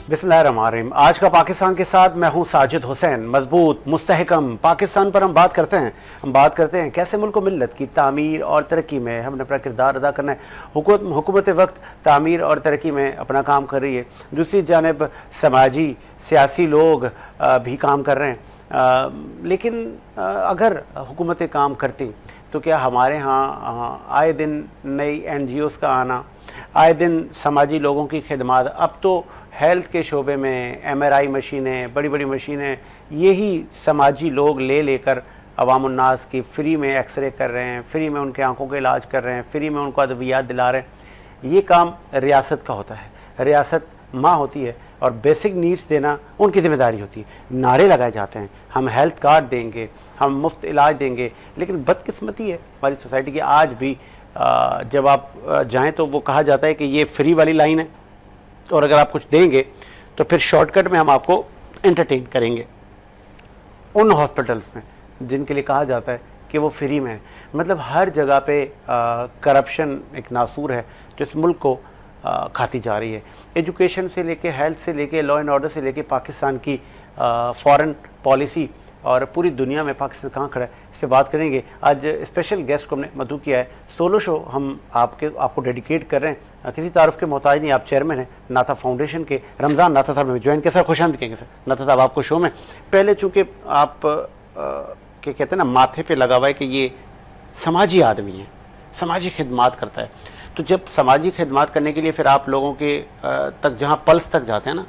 बिस्मिल्लाहिर्रहमानिर्रहीम। आज का पाकिस्तान के साथ मैं हूं साजिद हुसैन। मजबूत मुस्तहकम पाकिस्तान पर हम बात करते हैं कैसे मुल्क व मिल्लत की तामीर और तरक्की में हमने अपना किरदार अदा करना है। हुकूमत वक्त तामीर और तरक्की में अपना काम कर रही है, दूसरी जानिब समाजी सियासी लोग भी काम कर रहे हैं। लेकिन अगर हुकूमतें काम करती तो क्या हमारे यहाँ आए दिन नई NGOs का आना, आए दिन समाजी लोगों की खिदमत, अब तो हेल्थ के शोबे में MRI मशीनें, बड़ी बड़ी मशीनें, यही समाजी लोग लेकर अवामुन्नास की फ्री में एक्सरे कर रहे हैं, फ्री में उनके आंखों का इलाज कर रहे हैं, फ्री में उनको अद्वियात दिला रहे हैं। ये काम रियासत का होता है, रियासत माँ होती है और बेसिक नीड्स देना उनकी जिम्मेदारी होती है। नारे लगाए जाते हैं, हम हेल्थ कार्ड देंगे, हम मुफ्त इलाज देंगे, लेकिन बदकिस्मती है हमारी सोसाइटी की। आज भी जब आप जाएं तो वो कहा जाता है कि ये फ्री वाली लाइन है और अगर आप कुछ देंगे तो फिर शॉर्टकट में हम आपको एंटरटेन करेंगे। उन हॉस्पिटल्स में जिनके लिए कहा जाता है कि वो फ्री में है, मतलब हर जगह पे करप्शन एक नासूर है जो इस मुल्क को खाती जा रही है। एजुकेशन से लेके, हेल्थ से लेके, लॉ एंड ऑर्डर से लेके, पाकिस्तान की फॉरेन पॉलिसी और पूरी दुनिया में पाकिस्तान कहाँ खड़ा है, इस पर बात करेंगे। आज स्पेशल गेस्ट को हमने मधु किया है। सोलो शो हम आपको डेडिकेट कर रहे हैं, किसी तारुफ के मोहताज नहीं। आप चेयरमैन हैं नाथा फाउंडेशन के। रमज़ान नाथा साहब ने ज्वाइन किया। सर खुश आमदीद कहेंगे सर नाथा साहब आपको शो में। पहले चूँकि आप क्या कहते हैं ना, माथे पे लगा हुआ है कि ये समाजी आदमी है, समाजी खिदमत करता है। तो जब समाजी खिदमत करने के लिए फिर आप लोगों के तक जहाँ पल्स तक जाते हैं ना,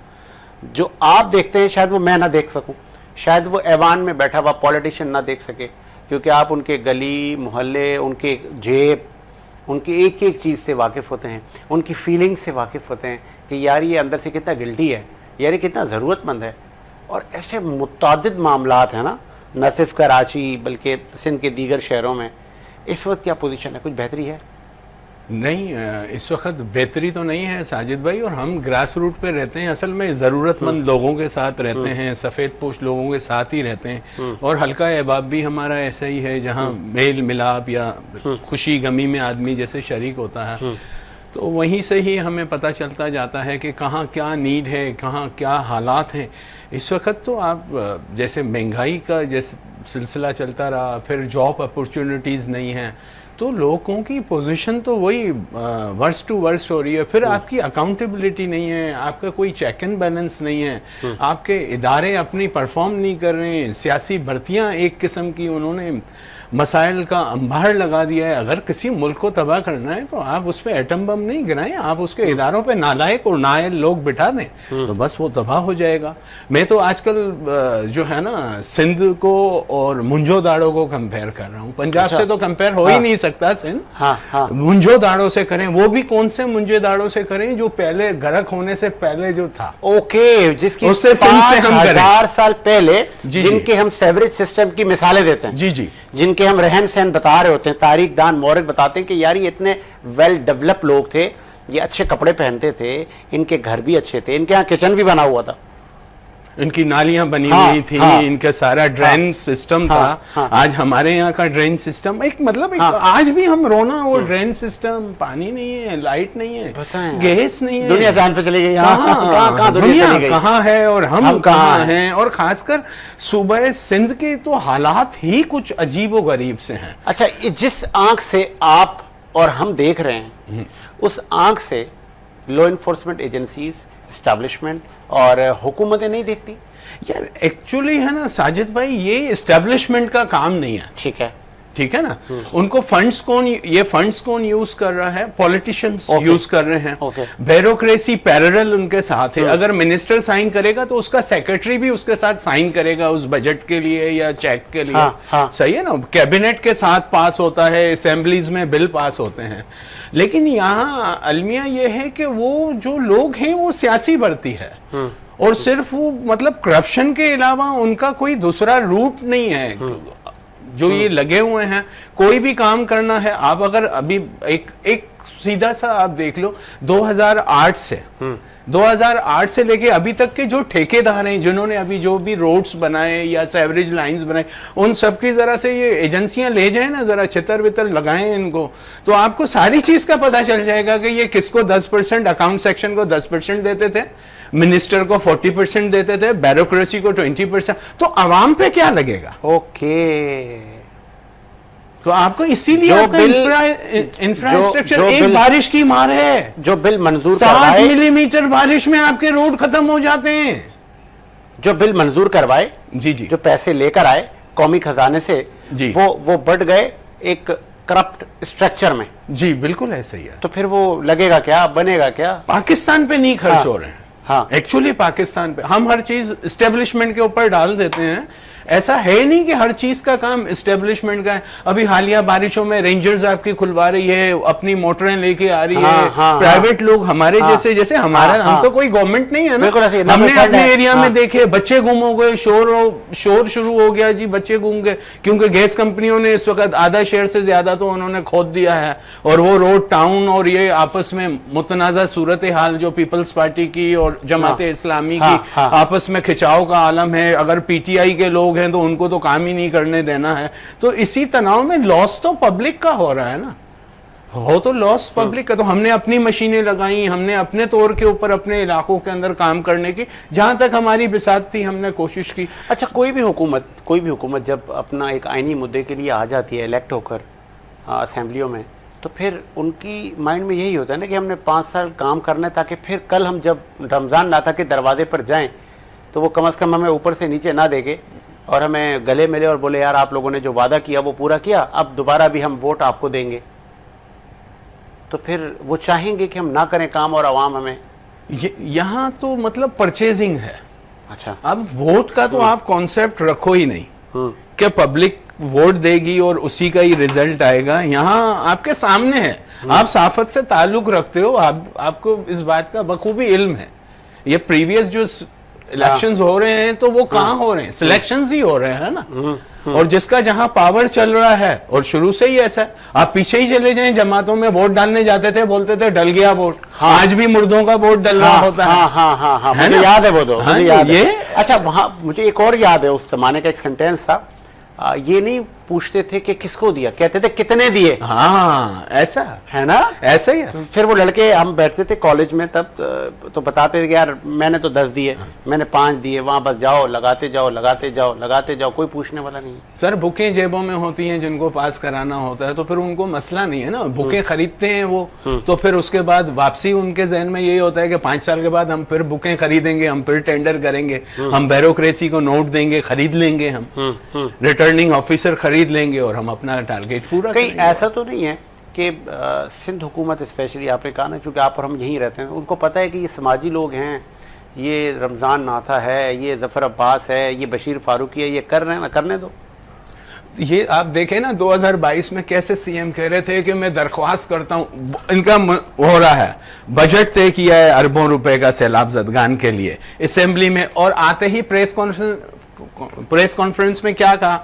जो आप देखते हैं शायद वो मैं ना देख सकूँ, शायद वो ऐवान में बैठा हुआ पॉलिटिशियन ना देख सके, क्योंकि आप उनके गली मोहल्ले, उनके जेब, उनकी एक एक चीज़ से वाकिफ़ होते हैं, उनकी फीलिंग से वाकिफ़ होते हैं कि यार ये अंदर से कितना गिल्टी है, यार ये कितना ज़रूरतमंद है। और ऐसे मुतअद्दिद मामलात हैं ना, न सिर्फ कराची बल्कि सिंध के दीगर शहरों में। इस वक्त क्या पोजीशन है, कुछ बेहतरी है? नहीं, इस वक्त बेहतरी तो नहीं है साजिद भाई, और हम ग्रास रूट पे रहते हैं। असल में ज़रूरतमंद लोगों के साथ रहते हैं, सफ़ेद पोश लोगों के साथ ही रहते हैं। और हल्का अहबाब भी हमारा ऐसा ही है, जहाँ मेल मिलाप या खुशी गमी में आदमी जैसे शरीक होता है, तो वहीं से ही हमें पता चलता जाता है कि कहाँ क्या नीड है, कहाँ क्या हालात हैं। इस वक्त तो आप जैसे महंगाई का जैसे सिलसिला चलता रहा, फिर जॉब अपॉर्चुनिटीज़ नहीं हैं, तो लोगों की पोजीशन तो वही वर्स्ट टू वर्स्ट हो रही है। फिर आपकी अकाउंटेबिलिटी नहीं है, आपका कोई चेक एंड बैलेंस नहीं है, आपके इदारे अपनी परफॉर्म नहीं कर रहे हैं। सियासी भर्तियां एक किस्म की उन्होंने मसाइल का अंबार लगा दिया है। अगर किसी मुल्क को तबाह करना है तो आप उस पर एटम बम नहीं गिराएं, आप उसके इदारों पे नालायक और नायल लोग बिठा दें तो बस वो तबाह हो जाएगा। मैं तो आजकल जो है ना, सिंध को और मुंजो दाड़ो को कंपेयर कर रहा हूँ। पंजाब से तो कंपेयर हो ही नहीं सकता सिंध। मुंजो दाड़ो से करें, वो भी कौन से मुंजे दाड़ो से करें, जो पहले गर्क होने से पहले जो था, ओके, जिसकी उससे 5,000 साल पहले, जिनके हम सेवरेज सिस्टम की मिसालें देते हैं, जी जी, जिनके हम रहन सहन बता रहे होते हैं, तारीख दान मौरख बताते हैं कि यार ये इतने वेल डेवलप लोग थे, ये अच्छे कपड़े पहनते थे, इनके घर भी अच्छे थे, इनके यहाँ किचन भी बना हुआ था, इनकी नालियां बनी हुई थी, इनका सारा ड्रेन सिस्टम था। आज हमारे यहाँ का ड्रेन सिस्टम एक मतलब आज भी हम रोना, वो ड्रेन सिस्टम, पानी नहीं है, लाइट नहीं है, गैस नहीं है, दुनिया जान पे चली गई, दुनिया कहाँ है और हम कहाँ हैं। और खासकर सूबे सिंध के तो हालात ही कुछ अजीबो गरीब से हैं। अच्छा, जिस आंख से आप और हम देख रहे हैं, उस आंख से लॉ इन्फोर्समेंट एजेंसीज, एस्टैब्लिशमेंट और हुकूमतें नहीं देखती यार। एक्चुअली है ना साजिद भाई, ये एस्टैब्लिशमेंट का काम नहीं है। ठीक है ना। उनको फंड्स कौन, ये फंड्स कौन यूज कर रहा है? पॉलिटिशियंस यूज कर रहे हैं। ब्यूरोक्रेसी पैरेलल उनके साथ है। अगर मिनिस्टर साइन करेगा तो उसका सेक्रेटरी भी उसके साथ साइन करेगा उस बजट के लिए या चेक के लिए। सही है ना। कैबिनेट के साथ पास होता है, असेंबलीज में बिल पास होते हैं। लेकिन यहाँ अलमिया ये है कि वो जो लोग हैं वो सियासी भर्ती है, और सिर्फ वो मतलब करप्शन के अलावा उनका कोई दूसरा रूट नहीं है। जो ये लगे हुए हैं, कोई भी काम करना है, आप अगर अभी एक सीधा सा आप देख लो 2008 से लेके अभी तक के जो ठेकेदार हैं जिन्होंने अभी जो भी रोड्स बनाए या सेवरेज लाइंस बनाए, उन सबकी जरा से ये एजेंसियां ले जाए ना, जरा छितर वितर लगाएं इनको, तो आपको सारी चीज का पता चल जाएगा कि ये किसको 10%, अकाउंट सेक्शन को 10% देते थे, मिनिस्टर को 40% देते थे, ब्यूरोक्रेसी को 20%, तो आवाम पे क्या लगेगा? ओके, तो आपको इसीलिए आपका इंफ्रास्ट्रक्चर एक बारिश की मार है। जो बिल मंजूर 7 मिलीमीटर बारिश में आपके रोड खत्म हो जाते हैं। जो बिल मंजूर करवाए, जी जी, जो पैसे लेकर आए कौमी खजाने से, जी, वो बढ़ गए एक करप्ट स्ट्रक्चर में। जी बिल्कुल ऐसा ही है। तो फिर वो लगेगा क्या, बनेगा क्या? पाकिस्तान पे नहीं खर्च हो रहे हैं। हाँ, एक्चुअली पाकिस्तान पे हम हर चीज एस्टेब्लिशमेंट के ऊपर डाल देते हैं। ऐसा है नहीं कि हर चीज का काम एस्टेब्लिशमेंट का है। अभी हालिया बारिशों में रेंजर्स आपकी खुलवा रही है, अपनी मोटरें लेके आ रही है, प्राइवेट लोग हमारे जैसे हमारा, हम तो कोई गवर्नमेंट नहीं है ना, हमने अपने एरिया में देखे बच्चे गुम हो गए, शोर शुरू हो गया जी, बच्चे गुम गए, क्योंकि गैस कंपनियों ने इस वक्त आधा शेयर से ज्यादा तो उन्होंने खोद दिया है, और वो रोड टाउन और ये आपस में मुतनाज़ा सूरत हाल जो पीपल्स पार्टी की और जमात इस्लामी की आपस में खिंचाव का आलम है। अगर पीटीआई के लोग हैं तो उनको तो काम ही नहीं करने देना है। तो इसी तनाव में लॉस तो पब्लिक का हो रहा है ना, हो तो लॉस पब्लिक का। तो हमने अपनी मशीनें लगाई, हमने अपने तौर के ऊपर अपने इलाकों के अंदर काम करने की जहां तक हमारी बिसात थी हमने कोशिश की। अच्छा, कोई भी हुकूमत जब अपना एक आईनी मुद्दे के लिए आ जाती है इलेक्ट होकर असेंबलियों में, तो फिर उनकी माइंड में यही होता है ना कि हमने 5 साल काम करना है, ताकि फिर कल हम जब रमज़ान नाता के दरवाजे पर जाएं तो वो कम से कम हमें ऊपर से नीचे ना देखे और हमें गले मिले और बोले यार आप लोगों ने जो वादा किया वो पूरा किया, अब दोबारा भी हम वोट आपको देंगे। तो फिर वो चाहेंगे कि हम ना करें काम और आवाम हमें। यहाँ तो मतलब परचेजिंग है। अच्छा, अब वोट का तो आप कॉन्सेप्ट रखो ही नहीं कि पब्लिक वोट देगी और उसी का ही रिजल्ट आएगा। यहाँ आपके सामने है, आप साफत से ताल्लुक रखते हो, आपको इस बात का बखूबी इल्म है। ये प्रीवियस जो इलेक्शंस हो रहे हैं तो वो कहाँ हो रहे हैं, सिलेक्शंस ही हो रहे हैं ना। और जिसका जहां पावर चल रहा है, और शुरू से ही ऐसा है, आप पीछे ही चले जाएं, जमातों में वोट डालने जाते थे, बोलते थे डल गया वोट। आज भी मुर्दों का वोट डल रहा होता है। हाँ, मुझे याद है वो तो, मुझे याद है। अच्छा, वहां मुझे एक और याद है, उस जमाने का एक सेंटेंस था, ये नहीं पूछते थे कि किसको दिया, कहते थे कितने दिए। हाँ, ऐसा है ना, ऐसा ही है। फिर वो लड़के, हम बैठते थे कॉलेज में तब, तो बताते थे कि यार मैंने तो 10 दिए, मैंने 5 दिए, वहां बस जाओ लगाते जाओ लगाते जाओ लगाते जाओ, कोई पूछने वाला नहीं। सर बुकें जेबों में होती हैं जिनको पास कराना होता है, तो फिर उनको मसला नहीं है ना, बुकें खरीदते हैं वो, तो फिर उसके बाद वापसी उनके जहन में यही होता है कि 5 साल के बाद हम फिर बुकें खरीदेंगे, हम फिर टेंडर करेंगे, हम ब्यूरोक्रेसी को नोट देंगे, खरीद लेंगे, हम रिटर्निंग ऑफिसर खरीद लेंगे और हम अपना टारगेट पूरा कहीं ऐसा तो नहीं है कि सिंध हुकूमत स्पेशली, आपने कहा ना, चूंकि आप और हम यहीं रहते हैं, उनको पता है कि ये समाजी लोग हैं, ये रमज़ान नाथा है, ये जफ़र अब्बास है, ये बशीर फारूकी है, ये कर रहे हैं ना, करने दो। ये आप देखें ना 2022 में कैसे सीएम कह रहे थे कि मैं दरख्वास्त करता हूं, इनका हो रहा है, बजट तय किया है अरबों रुपए का सैलाब ज़दगान के लिए असेंबली में, और आते ही प्रेस कॉन्फ्रेंस में क्या कहा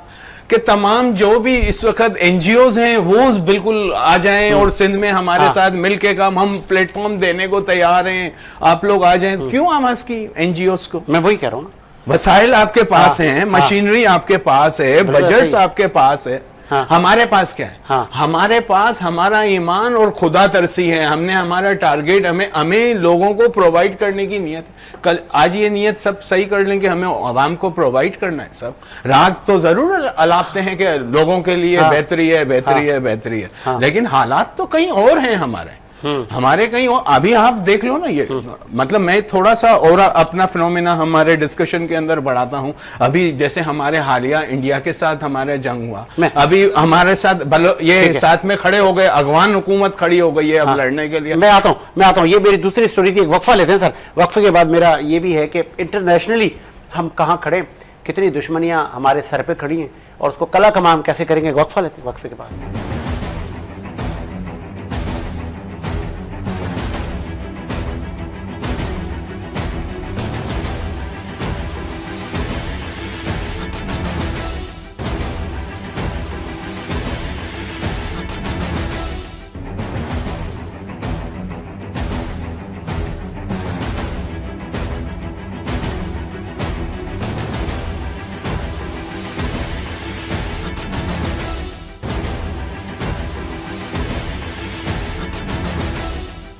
कि तमाम जो भी इस वक्त एनजीओज हैं वो बिल्कुल आ जाएं और सिंध में हमारे साथ मिलके काम, हम प्लेटफॉर्म देने को तैयार हैं, आप लोग आ जाएं। क्यों आवाज की एनजीओज को? मैं वही कह रहा हूँ ना, वसाइल आपके पास हैं, मशीनरी आपके पास है, बजट्स आपके पास है, हमारे पास क्या है? हमारे पास हमारा ईमान और खुदा तरसी है, हमने हमारा टारगेट, हमें लोगों को प्रोवाइड करने की नीयत। कल आज ये नीयत सब सही कर लें कि हमें आवाम को प्रोवाइड करना है। सब राग तो जरूर अलापते हैं कि लोगों के लिए बेहतरी है, बेहतरी है, बेहतरी है, लेकिन हालात तो कहीं और हैं हमारे कहीं और। अभी आप देख लो ना, ये मतलब मैं थोड़ा सा और अपना फिनोमेना हमारे डिस्कशन के अंदर बढ़ाता हूं। अभी जैसे हमारे हालिया इंडिया के साथ हमारे जंग हुआ, अभी हमारे साथ ये साथ में खड़े हो गए, अफगान हुकूमत खड़ी हो गई है अब लड़ने के लिए। मैं आता हूं, ये मेरी दूसरी स्टोरी थी। एक वक्फा लेते हैं सर, वक्फे के बाद मेरा ये भी है कि इंटरनेशनली हम कहाँ खड़े, कितनी दुश्मनियां हमारे सर पे खड़ी हैं, और उसको कला कमा हम कैसे करेंगे। वक्फा लेते हैं, वक्फे के बाद।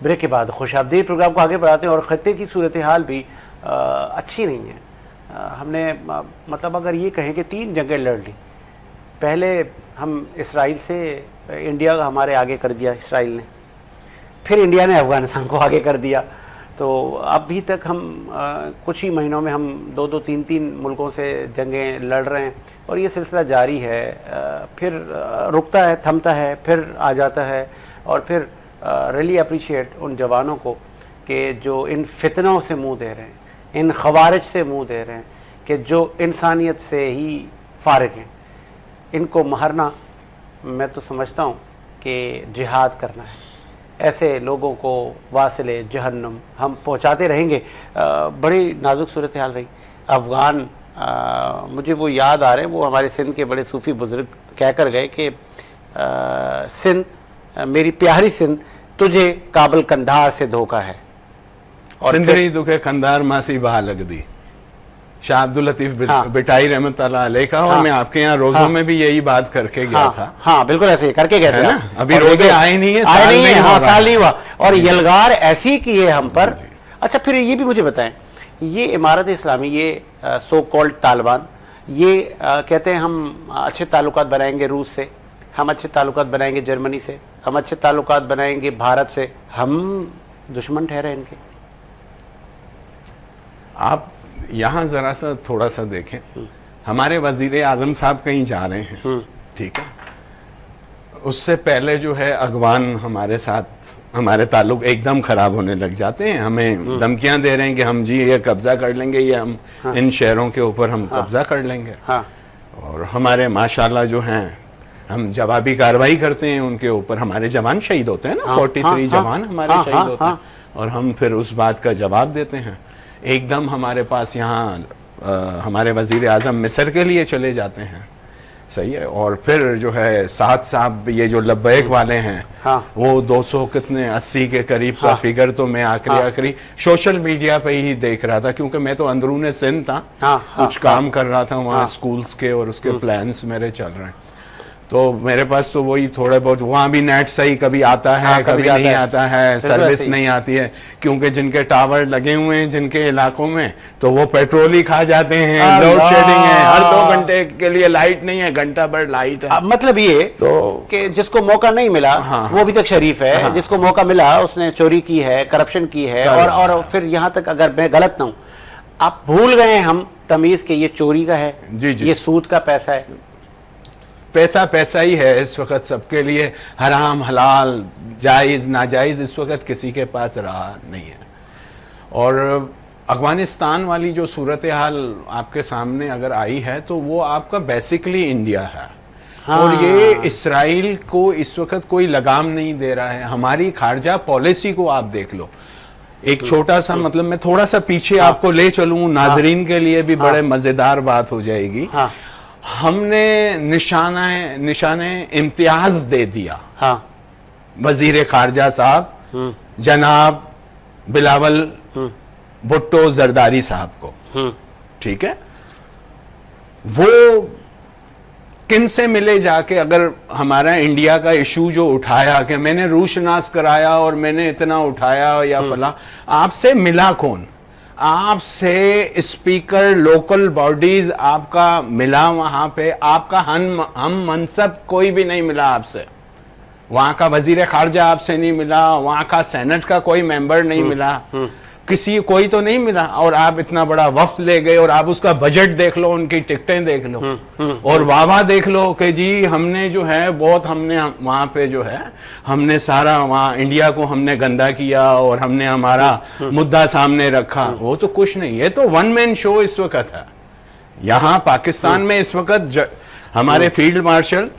ब्रेक के बाद खुशाबदीद प्रोग्राम को आगे बढ़ाते हैं। और खत्ते की सूरत हाल भी अच्छी नहीं है। हमने मतलब अगर ये कहें कि 3 जंगें लड़ ली। पहले हम इसराइल से, इंडिया हमारे आगे कर दिया इसराइल ने, फिर इंडिया ने अफ़गानिस्तान को आगे कर दिया। तो अभी तक हम कुछ ही महीनों में हम 2-2, 3-3 मुल्कों से जंगें लड़ रहे हैं और ये सिलसिला जारी है। फिर रुकता है, थमता है, फिर आ जाता है। और फिर रियली अप्रिशिएट उन जवानों को कि जो इन फितनों से मुंह दे रहे हैं, इन खवारिज से मुंह दे रहे हैं, कि जो इंसानियत से ही फारिग हैं। इनको मारना मैं तो समझता हूँ कि जिहाद करना है। ऐसे लोगों को वासिले जहन्नुम हम पहुँचाते रहेंगे। बड़ी नाजुक सूरत हाल रही। अफ़गान मुझे वो याद आ रहे हैं, वो हमारे सिंध के बड़े सूफ़ी बुज़ुर्ग कह कर गए कि सिंध, मेरी प्यारी सिंध, तुझे काबल कंधार से धोखा है। और सिंधड़ी दुखे कंधार मासी बहा लग दी, शाह अब्दुल लतीफ बिटाई रहमतुल्लाह अलैह का। और मैं आपके यहाँ रोजों में भी यही बात करके गया था। हाँ बिल्कुल ऐसे करके गए थे ना। अभी रोजे आए नहीं है, साल नहीं हुआ और यलगार ऐसी की है हम पर। अच्छा, फिर ये भी मुझे बताएं, ये इमारत इस्लामी, ये सो कॉल्ड तालिबान, ये कहते हैं हम अच्छे ताल्लुकात बनाएंगे रूस से, हम अच्छे ताल्लुकात बनाएंगे जर्मनी से, हम अच्छे ताल्लुकात बनाएंगे भारत से। हम दुश्मन ठहरे इनके। आप यहाँ जरा सा थोड़ा सा देखें, हमारे वजीर आजम साहब कहीं जा रहे हैं, ठीक है, उससे पहले जो है अगवान हमारे साथ, हमारे ताल्लुक एकदम खराब होने लग जाते हैं। हमें धमकियां दे रहे हैं कि हम जी ये कब्जा कर लेंगे, ये हम इन शहरों के ऊपर हम कब्जा कर लेंगे। और हमारे माशाल्लाह जो हैं, हम जवाबी कार्रवाई करते हैं उनके ऊपर। हमारे जवान शहीद होते हैं ना, 43 जवान हमारे शहीद होते हैं, और हम फिर उस बात का जवाब देते हैं। एकदम हमारे पास यहाँ हमारे वजीर आज़म मिस्र के लिए चले जाते हैं, सही है। और फिर जो है साथ साहब ये जो लब्बैक वाले हैं, वो 200 कितने 80 के करीब का फिगर तो मैं आखिरी सोशल मीडिया पे ही देख रहा था, क्योंकि मैं तो अंदरूने सिंध था, कुछ काम कर रहा था वहाँ स्कूल्स के, और उसके प्लान्स मेरे चल रहे हैं। तो मेरे पास तो वही थोड़े बहुत, वहाँ भी नेट सही कभी आता है, कभी नहीं आता है, सर्विस नहीं आती है, क्योंकि जिनके टावर लगे हुए हैं जिनके इलाकों में, तो वो पेट्रोल ही खा जाते हैं, लोड शेडिंग है, हर 2 घंटे के लिए लाइट नहीं है, घंटा भर लाइट है। मतलब ये तो कि जिसको मौका नहीं मिला वो अभी तक शरीफ है, जिसको मौका मिला उसने चोरी की है, करप्शन की है। और फिर यहाँ तक, अगर मैं गलत ना हूँ, आप भूल गए हम तमीज के ये चोरी का है, ये सूद का पैसा है। पैसा पैसा ही है इस वक्त सबके लिए, हराम हलाल जायज़ नाजायज़ इस वक्त किसी के पास रहा नहीं है। और अफगानिस्तान वाली जो सूरत हाल आपके सामने अगर आई है, तो वो आपका बेसिकली इंडिया है। और ये इसराइल को इस वक्त कोई लगाम नहीं दे रहा है। हमारी खारजा पॉलिसी को आप देख लो, एक छोटा सा, मतलब मैं थोड़ा सा पीछे आपको ले चलूं, नाजरीन के लिए भी बड़े मजेदार बात हो जाएगी। हमने निशाने इम्तियाज दे दिया वजीर खारजा साहब जनाब बिलावल भुट्टो जरदारी साहब को, ठीक है। वो किन से मिले जाके, अगर हमारा इंडिया का इशू जो उठाया कि मैंने रूशनास कराया और मैंने इतना उठाया या फला, आपसे मिला कौन? आपसे स्पीकर लोकल बॉडीज आपका मिला, वहां पे आपका हम मनसब कोई भी नहीं मिला आपसे, वहां का वजीर खारजा आपसे नहीं मिला, वहां का सेनेट का कोई मेंबर नहीं मिला, किसी कोई तो नहीं मिला। और आप इतना बड़ा वफ्द ले गए, और आप उसका बजट देख लो, उनकी टिकटें देख लो, और वाह देख लो कि जी हमने जो है बहुत, हमने वहां पे जो है हमने सारा वहां इंडिया को हमने गंदा किया और हमने हमारा मुद्दा सामने रखा। वो तो कुछ नहीं, ये तो वन मैन शो इस वक्त है। यहाँ पाकिस्तान में इस वक्त हमारे फील्ड मार्शल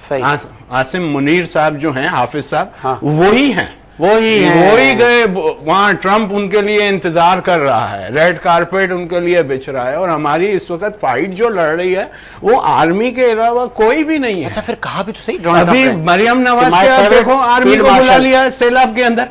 आसिम मुनीर साहब जो हैं, हाफिज साहब, वही हैं, वही गए वहां। ट्रंप उनके लिए इंतजार कर रहा है, रेड कारपेट उनके लिए बिछ रहा है। और हमारी इस वक्त फाइट जो लड़ रही है वो आर्मी के अलावा कोई भी नहीं है। अच्छा, फिर कहा भी तो सही, अभी मरियम नवाज के देखो, आर्मी को बुला लिया सैलाब के अंदर।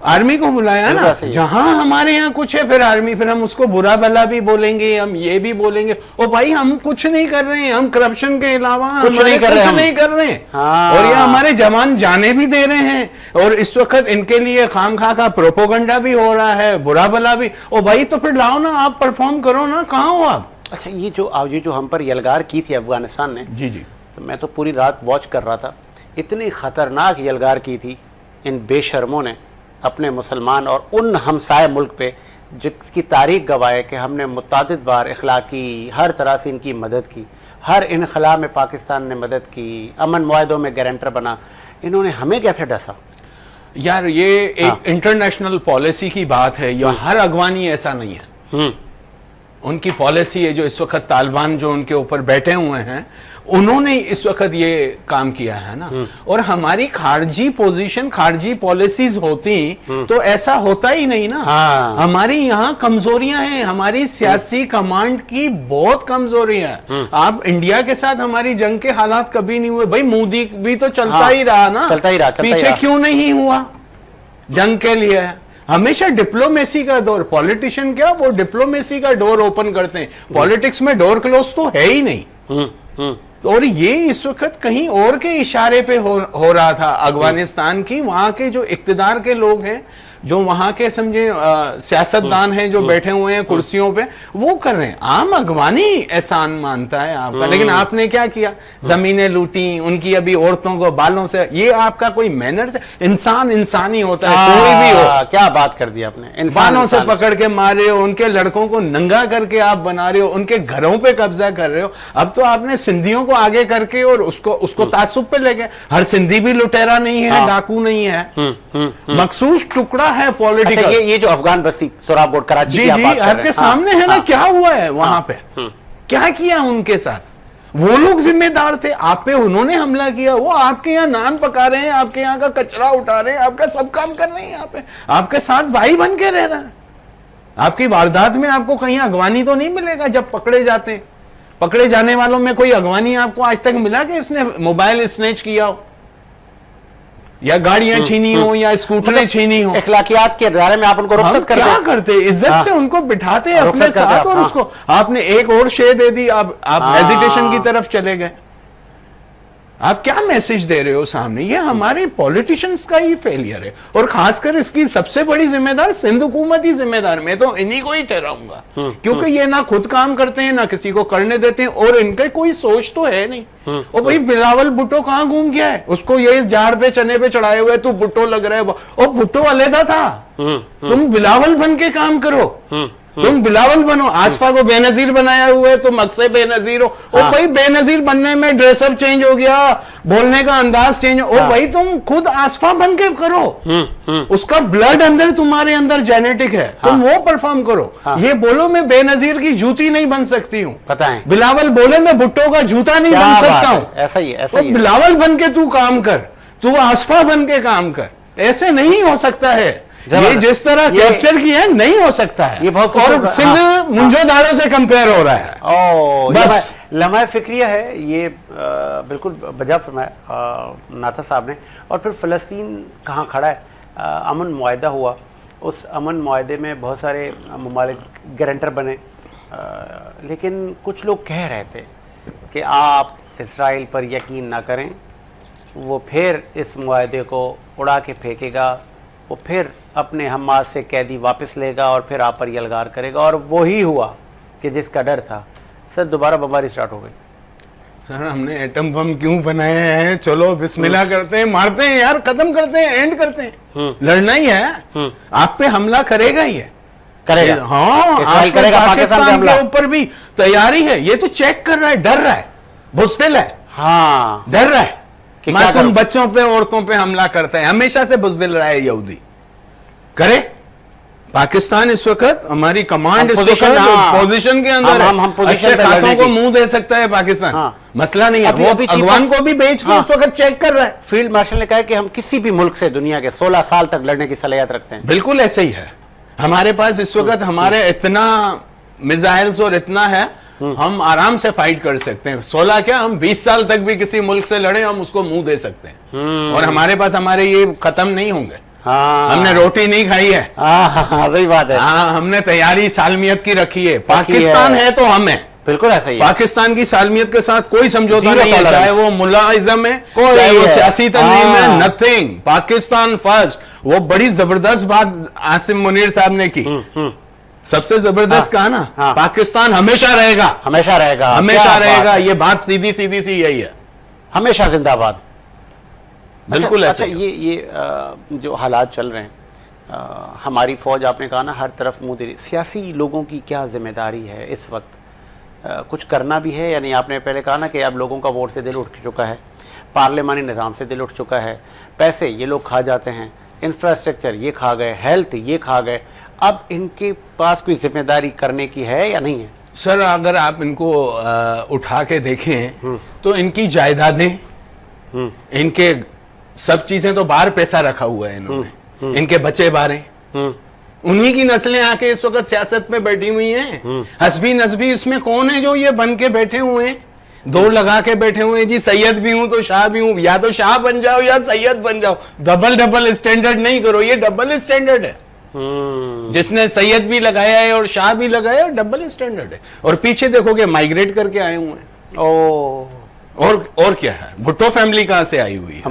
आर्मी को बुलाया ना, जहां हमारे यहाँ कुछ है फिर आर्मी, फिर हम उसको बुरा भला भी बोलेंगे, हम ये भी बोलेंगे। ओ भाई हम कुछ नहीं कर रहे हैं, हम करप्शन के अलावा कुछ नहीं कर रहे हैं। हाँ। और ये हमारे जवान जाने भी दे रहे हैं, और इस वक्त इनके लिए खामखा का प्रोपोगंडा भी हो रहा है, बुरा भला भी। ओ भाई तो फिर लाओ ना, आप परफॉर्म करो ना, कहाँ हो आप? अच्छा, ये जो हम पर यलगार की थी अफगानिस्तान ने, जी जी, तो मैं तो पूरी रात वॉच कर रहा था। इतनी खतरनाक यलगार की थी इन बेशर्मों ने अपने मुसलमान और उन हमसाए मुल्क पे, जिसकी तारीख गवाए कि हमने मुतादिद बार इखलाकी हर तरह से इनकी मदद की, हर इनखला में पाकिस्तान ने मदद की, अमन मुआहदों में गारंटर बना। इन्होंने हमें कैसे डसा? यार ये एक इंटरनेशनल पॉलिसी की बात है, या हर अगवानी ऐसा नहीं है। उनकी पॉलिसी है जो इस वक्त तालिबान जो उनके ऊपर बैठे हुए हैं, उन्होंने इस वक्त ये काम किया है ना। और हमारी खारजी पोजीशन, खारजी पॉलिसीज होती तो ऐसा होता ही नहीं ना। हाँ। हमारी यहाँ कमजोरियां हैं, हमारी सियासी कमांड की बहुत कमजोरियां हैं। आप इंडिया के साथ हमारी जंग के हालात कभी नहीं हुए भाई, मोदी भी तो चलता ही रहा ना, चलता ही रहा, पीछे क्यों नहीं हुआ जंग के लिए? हमेशा डिप्लोमेसी का डोर, पॉलिटिशियन क्या वो डिप्लोमेसी का डोर ओपन करते हैं, पॉलिटिक्स में डोर क्लोज तो है ही नहीं। और ये इस वक्त कहीं और के इशारे पे हो रहा था अफगानिस्तान की, वहां के जो इक्तदार के लोग हैं, जो वहां के समझे सियासतदान हैं जो बैठे हुए हैं कुर्सियों पे, वो कर रहे हैं। आम अगवानी एहसान मानता है आपका, लेकिन आपने क्या किया? जमीनें लूटी, उनकी अभी औरतों को बालों से, ये आपका कोई मैनर्स है? इंसान इंसानी होता है, कोई भी हो। क्या बात कर दी आपने, बालों से पकड़ के मार रहे हो, उनके लड़कों को नंगा करके आप बना रहे हो, उनके घरों पे कब्जा कर रहे हो। अब तो आपने सिंधियों को आगे करके और उसको तासुब पे ले गए। हर सिंधी भी लुटेरा नहीं है, डाकू नहीं है, मखसूस टुकड़ा है पॉलिटिकल। अच्छा, ये जो अफगान बस्ती सोराबकोट कराची जी जी आपके सामने है ना, क्या हुआ है वहां पे, क्या किया उनके साथ? वो लोग जिम्मेदार थे, आप पे उन्होंने हमला किया। वो आपके यहाँ नान पका रहे हैं, आपके यहाँ का कचरा उठा रहे हैं, आपका सब काम कर रहे हैं, यहाँ पे आपके साथ भाई बन के रह रहा है। आपकी वारदात में आपको कहीं अगवानी तो नहीं मिलेगा जब पकड़े जाते हैं। पकड़े जाने वालों में कोई अगवानी आपको आज तक मिला कि इसने मोबाइल स्नैच किया हो, या गाड़ियां छीनी हो, या स्कूटरें छीनी हो? इखलाकियात के दायरे में आप उनको रुखसत करते क्या करते? इज्जत से उनको बिठाते अपने साथ, और उसको आपने एक और शे दे दी, आप हेजिटेशन की तरफ चले गए। आप क्या मैसेज दे रहे हो सामने? ये हमारे पॉलिटिशियंस का ही फेलियर है, और खासकर इसकी सबसे बड़ी जिम्मेदार सिंध हुकूमत ही जिम्मेदार। मैं तो इन्हीं को ही ठहराऊंगा, क्योंकि ये ना खुद काम करते हैं, ना किसी को करने देते हैं, और इनका कोई सोच तो है नहीं। और भाई बिलावल भुट्टो कहाँ घूम गया है? उसको ये झाड़ पे चने पे चढ़ाए हुए तू भुट्टो लग रहा है, और भुट्टो अलहदा था। तुम बिलावल बन के काम करो, तुम बिलावल बनो। आसफा को बेनजीर बनाया हुआ है, तुम अक्सर बेनजीर हो। और भाई बेनजीर बनने में ड्रेसअप चेंज हो गया, बोलने का अंदाज चेंज हो। भाई तुम खुद आसफा बन के करो, उसका ब्लड अंदर तुम्हारे अंदर जेनेटिक है, तुम वो परफॉर्म करो। ये बोलो मैं बेनजीर की जूती नहीं बन सकती हूँ, पता है। बिलावल बोले मैं भुट्टो का जूता नहीं बन सकता हूँ, ऐसा ही ऐसा ही। बिलावल बन के तू काम कर, तू आसफा बन के काम कर। ऐसे नहीं हो सकता है, ये जिस तरह कैप्चर किया है नहीं हो सकता है। ये बहुत और सिंध मुंजोदारों से कंपेयर हो रहा है। बस लम्हा फिक्रिया है ये, बिल्कुल बजा फरमाया नाथा साहब ने। और फिर फ़लस्तीन कहाँ खड़ा है? अमन मुआहदा हुआ, उस अमन मुआहदे में बहुत सारे ममालिक गारंटर बने, लेकिन कुछ लोग कह रहे थे कि आप इसराइल पर यकीन ना करें, वो फिर इस मुआहदे को उड़ा के फेंकेगा, वो फिर अपने हमास से कैदी वापस लेगा और फिर आप पर यलगार करेगा। और वही हुआ कि जिसका डर था। सर दोबारा बमबारी स्टार्ट हो गई। सर हमने एटम बम क्यों बनाए हैं? चलो बिस्मिल्लाह करते हैं, मारते हैं यार, खत्म करते हैं, एंड करते हैं। लड़ना ही है, आप पे हमला करेगा ही है, करेगा। हाँ इसराइल करेगा, पाकिस्तान के ऊपर भी तैयारी है। ये तो चेक कर रहा है, डर रहा है, बुज़दिल है। हाँ डर रहा है, मासूम बच्चों पे औरतों पे हमला करता है, हमेशा से बुज़दिल रहा है यहूदी। करे पाकिस्तान इस वक्त हमारी कमांड इस वक्त पोजीशन के अंदर हम अच्छे खासों को मुंह दे सकता है पाकिस्तान। मसला नहीं है, वो अफगान को भी बेच के इस वक्त चेक कर रहा है। फील्ड मार्शल ने कहा कि हम किसी भी मुल्क से दुनिया के 16 साल तक लड़ने की सलाहियत रखते हैं। बिल्कुल ऐसे ही है। हमारे पास इस वक्त हमारे इतना मिसाइल्स और इतना है, हम आराम से फाइट कर सकते हैं। 16 क्या, हम 20 साल तक भी किसी मुल्क से लड़े, हम उसको मुंह दे सकते हैं। और हमारे पास हमारे ये खत्म नहीं होंगे। हाँ, हमने रोटी नहीं खाई है। हाँ, सही बात है। हाँ, हमने तैयारी सालमियत की रखी है। पाकिस्तान है तो हम है, बिल्कुल ऐसा ही है। पाकिस्तान की सालमियत के साथ कोई समझौता Zero नहीं है, चाहे वो मुल्लाइज्म है, चाहे वो सियासी तंजीम है, नथिंग, पाकिस्तान फर्स्ट। वो बड़ी जबरदस्त बात आसिम मुनीर साहब ने की, सबसे जबरदस्त कहा ना, पाकिस्तान हमेशा रहेगा, हमेशा रहेगा, हमेशा रहेगा। ये बात सीधी सीधी सी यही है, हमेशा जिंदाबाद। बिल्कुल अच्छा, ऐसा। ये जो हालात चल रहे हैं, हमारी फौज, आपने कहा ना हर तरफ मुंह दे रही, सियासी लोगों की क्या जिम्मेदारी है इस वक्त? कुछ करना भी है या नहीं? आपने पहले कहा ना कि अब लोगों का वोट से दिल उठ चुका है, पार्लियामानी निज़ाम से दिल उठ चुका है, पैसे ये लोग खा जाते हैं, इंफ्रास्ट्रक्चर ये खा गए, हेल्थ ये खा गए, अब इनके पास कोई जिम्मेदारी करने की है या नहीं है? सर, अगर आप इनको उठा के देखें तो इनकी जायदादें, इनके सब चीजें तो बाहर पैसा रखा हुआ है इन्होंने, इनके बच्चे बारे, उन्हीं की नस्लें आके इस वक्त सियासत में बैठी हुई हैं। हस्बी नस्बी इसमें कौन है जो ये बन के बैठे हुए हैं, दो लगा के बैठे हुए हैं जी, सैयद भी हूं तो शाह भी हूं, या तो शाह बन जाओ या सैयद बन जाओ, डबल स्टैंडर्ड नहीं करो, ये डबल स्टैंडर्ड है। जिसने सैयद भी लगाया है और शाह भी लगाया है, डबल स्टैंडर्ड है। और पीछे देखोगे माइग्रेट करके आए हुए हैं। ओ, और क्या है, भुट्टो फैमिली कहां से आई हुई है?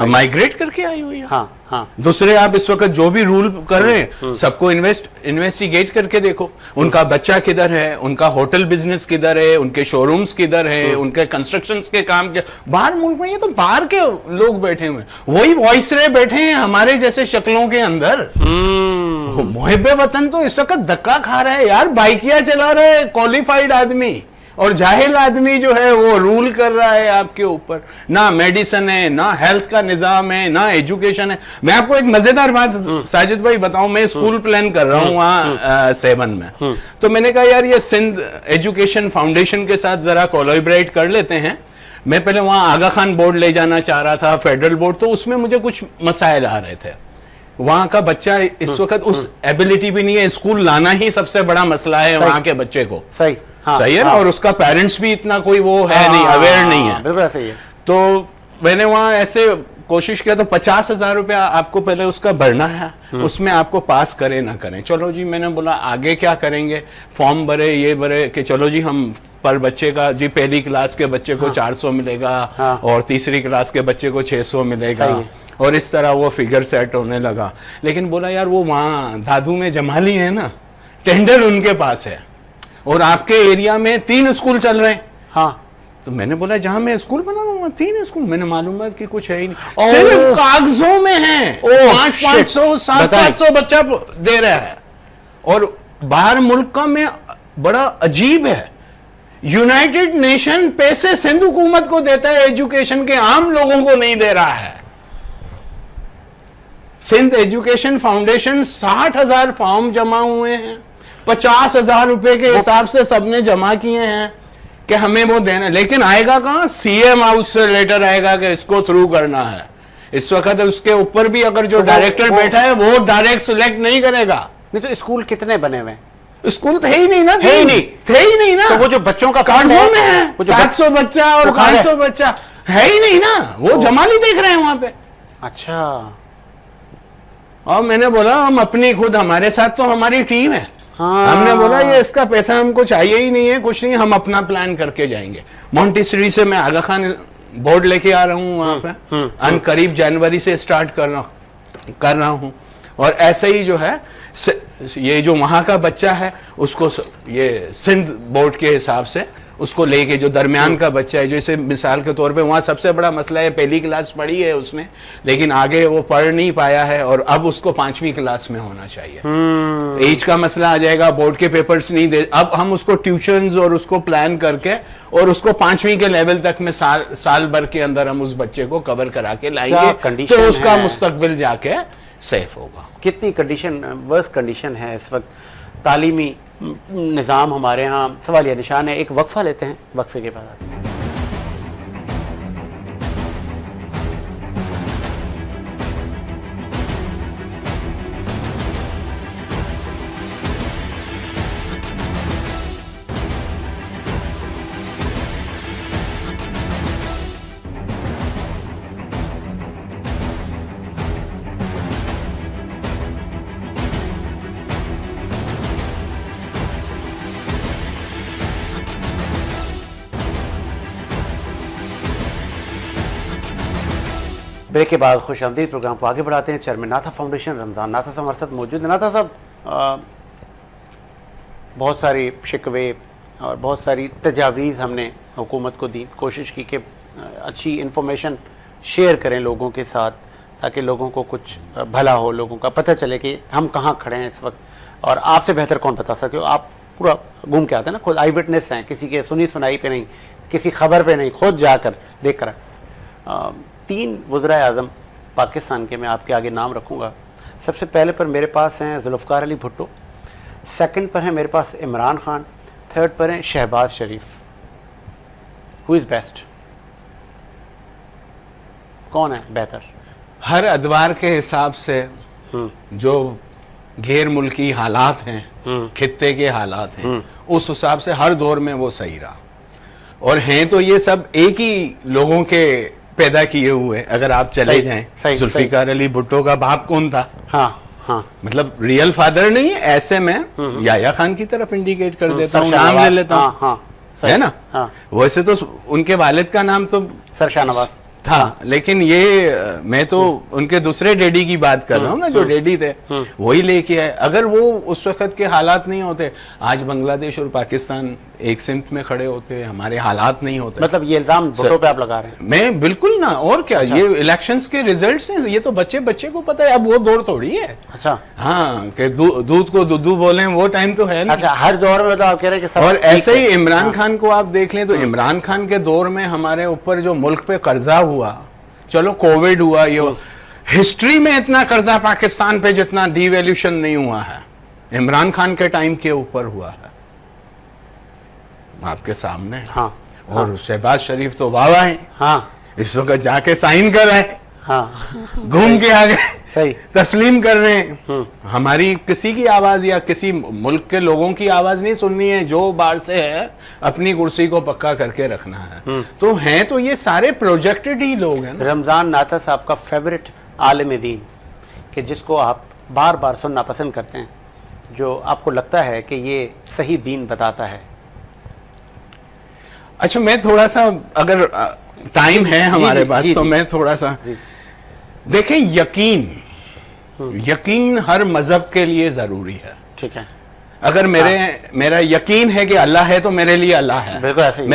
माइग्रेट करके आई हुई है। हाँ, हाँ। दूसरे आप इस वक्त जो भी रूल कर रहे हैं, सबको इन्वेस्टिगेट करके देखो, उनका बच्चा किधर है, उनका होटल बिजनेस किधर है, उनके शोरूम्स किधर है, उनके कंस्ट्रक्शंस के काम के बाहर मुल्क में, ये तो बाहर के लोग बैठे हुए, वही वॉइसरे बैठे हैं हमारे जैसे शक्लों के अंदर। मुहिब्बे वतन तो इस वक्त धक्का खा रहा है यार, बाइकिया चला रहा है क्वालिफाइड आदमी, और जाहिल आदमी जो है वो रूल कर रहा है आपके ऊपर। ना मेडिसिन है, ना हेल्थ का निजाम है, ना एजुकेशन है। मैं आपको एक मजेदार बात साजिद भाई बताऊं, मैं स्कूल प्लान कर रहा हूं वहां 7 में, तो मैंने कहा यार ये सिंध एजुकेशन फाउंडेशन के साथ जरा कोलैबोरेट कर लेते हैं। मैं पहले वहां आगा खान बोर्ड ले जाना चाह रहा था, फेडरल बोर्ड, तो उसमें मुझे कुछ मसाइल आ रहे थे। वहां का बच्चा इस वक्त उस एबिलिटी भी नहीं है, स्कूल लाना ही सबसे बड़ा मसला है वहां के बच्चे को। सही, हाँ, सही है ना। और उसका पेरेंट्स भी इतना कोई वो है नहीं, अवेयर नहीं है। बिल्कुल सही है। तो मैंने वहां ऐसे कोशिश किया, तो 50,000 रुपया आपको पहले उसका भरना है, उसमें आपको पास करे ना करें। चलो जी, मैंने बोला आगे क्या करेंगे, फॉर्म भरे, ये भरे कि चलो जी हम पर बच्चे का जी, पहली क्लास के बच्चे को 400 मिलेगा, और तीसरी क्लास के बच्चे को 600 मिलेगा, और इस तरह वो फिगर सेट होने लगा। लेकिन बोला यार वो वहां दादू में जमाली है ना, टेंडर उनके पास है, और आपके एरिया में 3 स्कूल चल रहे हैं। हाँ, तो मैंने बोला जहां मैं स्कूल बना रहा हूँ 3 स्कूल, मैंने मालूम कि कुछ है ही नहीं, सिर्फ कागजों में है। 500 700 बच्चा दे रहा है, और बाहर मुल्क का में बड़ा अजीब है, यूनाइटेड नेशन पैसे सिंध हुकूमत को देता है एजुकेशन के, आम लोगों को नहीं दे रहा है। सिंध एजुकेशन फाउंडेशन 60,000 फॉर्म जमा हुए हैं, 50,000 रुपए के हिसाब से सबने जमा किए हैं कि हमें वो देना, लेकिन आएगा कहां, सीएम हाउस से लेटर आएगा कि इसको थ्रू करना है। इस वक्त उसके ऊपर भी अगर जो डायरेक्टर बैठा है वो डायरेक्ट सिलेक्ट नहीं करेगा। नहीं तो स्कूल कितने बने हुए? स्कूल थे ही नहीं ना, थे ही नहीं ना। तो वो जो बच्चों का कागजों में है 700 बच्चा और 500 बच्चा है ही नहीं ना, वो जमाली देख रहे हैं वहां पे। अच्छा। और मैंने बोला हम अपनी खुद, हमारे साथ तो हमारी टीम है, हमने बोला ये इसका पैसा हमको चाहिए ही नहीं है, कुछ नहीं, हम अपना प्लान करके जाएंगे। मोंटेसरी से मैं आगा खान बोर्ड लेके आ रहा हूँ वहां पे, करीब जनवरी से स्टार्ट कर रहा हूँ। और ऐसे ही जो है ये जो वहां का बच्चा है उसको ये सिंध बोर्ड के हिसाब से उसको लेके, जो दरमियान का बच्चा है, जैसे मिसाल के तौर पे वहाँ सबसे बड़ा मसला है, पहली क्लास पढ़ी है उसने, लेकिन आगे वो पढ़ नहीं पाया है, और अब उसको 5वीं क्लास में होना चाहिए। एज का मसला आ जाएगा, बोर्ड के पेपर्स नहीं दे, अब हम उसको ट्यूशंस और उसको प्लान करके और उसको 5वीं के लेवल तक में साल भर के अंदर हम उस बच्चे को कवर करा के लाएंगे, तो उसका मुस्तकबिल जाके सेफ होगा। कितनी कंडीशन, वर्स कंडीशन है इस वक्त तालीमी निज़ाम हमारे यहाँ, सवालिया निशान है। एक वक्फा लेते हैं, वक्फे के बाद ब्रेक के बाद खुश आमदीद प्रोग्राम को आगे बढ़ाते हैं। चेयरमैन नाथा फाउंडेशन रमज़ान नाथा साहब हमारे साथ मौजूद है। नाथा साहब, बहुत सारी शिकवे और बहुत सारी तजावीज़ हमने हुकूमत को दी, कोशिश की कि अच्छी इंफॉर्मेशन शेयर करें लोगों के साथ, ताकि लोगों को कुछ भला हो, लोगों का पता चले कि हम कहाँ खड़े हैं इस वक्त। और आपसे बेहतर कौन बता सके, आप पूरा घूम के आते हैं ना, खुद आई विटनेस हैं, किसी के सुनी सुनाई पे नहीं, किसी खबर पे नहीं, खुद जाकर देख कर। 3 वज़राए आज़म पाकिस्तान के मैं आपके आगे नाम रखूँगा। सबसे पहले पर मेरे पास हैं जुल्फ़िकार अली भुट्टो, सेकंड पर है मेरे पास इमरान खान, थर्ड पर हैं शहबाज शरीफ। हु इज़ बेस्ट, कौन है बेहतर? हर अदवार के हिसाब से जो गैर मुल्की हालात हैं, खित्ते के हालात हैं, उस हिसाब से हर दौर में वो सही रहा। और हैं तो ये सब एक ही लोगों के पैदा किए हुए। अगर आप चले जाएं, जुल्फ़िकार अली भुट्टो का बाप कौन था? हाँ हाँ, मतलब रियल फादर नहीं है, ऐसे में याया खान की तरफ इंडिकेट कर देता हूँ, नाम ले लेता हूँ। हाँ, है ना? हाँ। वैसे तो उनके वालिद का नाम तो सर शाहनवाज था, लेकिन ये मैं तो उनके दूसरे डैडी की बात कर रहा हूँ ना, जो डैडी थे वही लेके आए। अगर वो उस वक्त के हालात नहीं होते, आज बांग्लादेश और पाकिस्तान एक सिमत में खड़े होते, हमारे हालात नहीं होते। मतलब ये इल्जाम भुट्टो पे आप लगा रहे हैं? मैं बिल्कुल ना, और क्या। अच्छा। ये इलेक्शंस के रिजल्ट्स हैं, ये तो बच्चे बच्चे को पता है। अब वो दौर थोड़ी है। अच्छा, हाँ, कि दूध को दूधू बोले, वो टाइम तो है ना। अच्छा, हर दौर में तो आप कह रहे हैं कि सब। और ऐसे ही इमरान खान को आप देख लें तो इमरान खान के दौर में हमारे ऊपर जो मुल्क पे कर्जा हुआ, चलो कोविड हुआ, ये हिस्ट्री में इतना कर्जा पाकिस्तान पे जितना डिवैल्यूशन नहीं हुआ है, इमरान खान के टाइम के ऊपर हुआ है, आपके सामने। हाँ, और हाँ, शहबाज शरीफ तो वाह है। हाँ, इस वक्त जाके साइन कर रहे हैं। हाँ, घूम के आ गए, सही तस्लीम कर रहे हैं। हमारी किसी की आवाज या किसी मुल्क के लोगों की आवाज नहीं सुननी है, जो बाहर से है अपनी कुर्सी को पक्का करके रखना है। तो हैं तो ये सारे प्रोजेक्टेड ही लोग हैं। रमजान नाथा साहब का फेवरेट आलिम दीन, कि जिसको आप बार बार सुनना पसंद करते हैं, जो आपको लगता है कि ये सही दीन बताता है? अच्छा, मैं थोड़ा सा, अगर टाइम है हमारे पास, तो मैं थोड़ा सा देखें, यकीन हर मजहब के लिए जरूरी है। ठीक है। अगर मेरा यकीन है कि अल्लाह है तो मेरे लिए अल्लाह है। बिल्कुल ऐसे ही।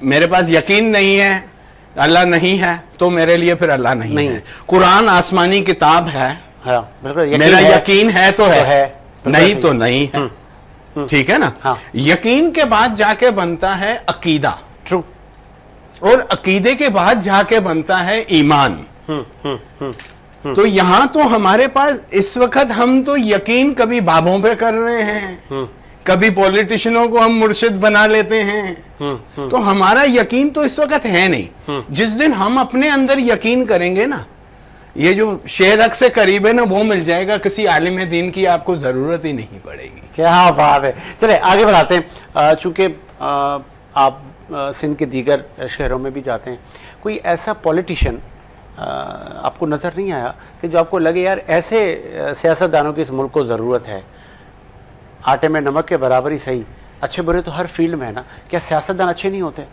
मेरे पास यकीन नहीं है, अल्लाह नहीं है, तो मेरे लिए फिर अल्लाह नहीं है। कुरान आसमानी किताब है। हाँ, बिल्कुल। मेरा यकीन है तो है, नहीं तो नहीं है। ठीक है ना? हाँ। यकीन के बाद जाके बनता है अकीदा। ट्रू। और अकीदे के बाद जाके बनता है ईमान। तो यहां तो हमारे पास इस वक्त हम तो यकीन कभी बाबों पे कर रहे हैं, कभी पॉलिटिशियनों को हम मुर्शिद बना लेते हैं। तो हमारा यकीन तो इस वक्त है नहीं। जिस दिन हम अपने अंदर यकीन करेंगे ना, ये जो शेर हक से करीब है ना, वो मिल जाएगा, किसी आलिम दीन की आपको जरूरत ही नहीं पड़ेगी। क्या बात है। चले आगे बढ़ाते हैं। चूंकि आप सिंध के दीगर शहरों में भी जाते हैं, कोई ऐसा पॉलिटिशियन आपको नज़र नहीं आया कि जो आपको लगे यार ऐसे सियासतदानों की इस मुल्क को ज़रूरत है? आटे में नमक के बराबर ही सही, अच्छे बुरे तो हर फील्ड में है ना। क्या सियासतदान अच्छे नहीं होते?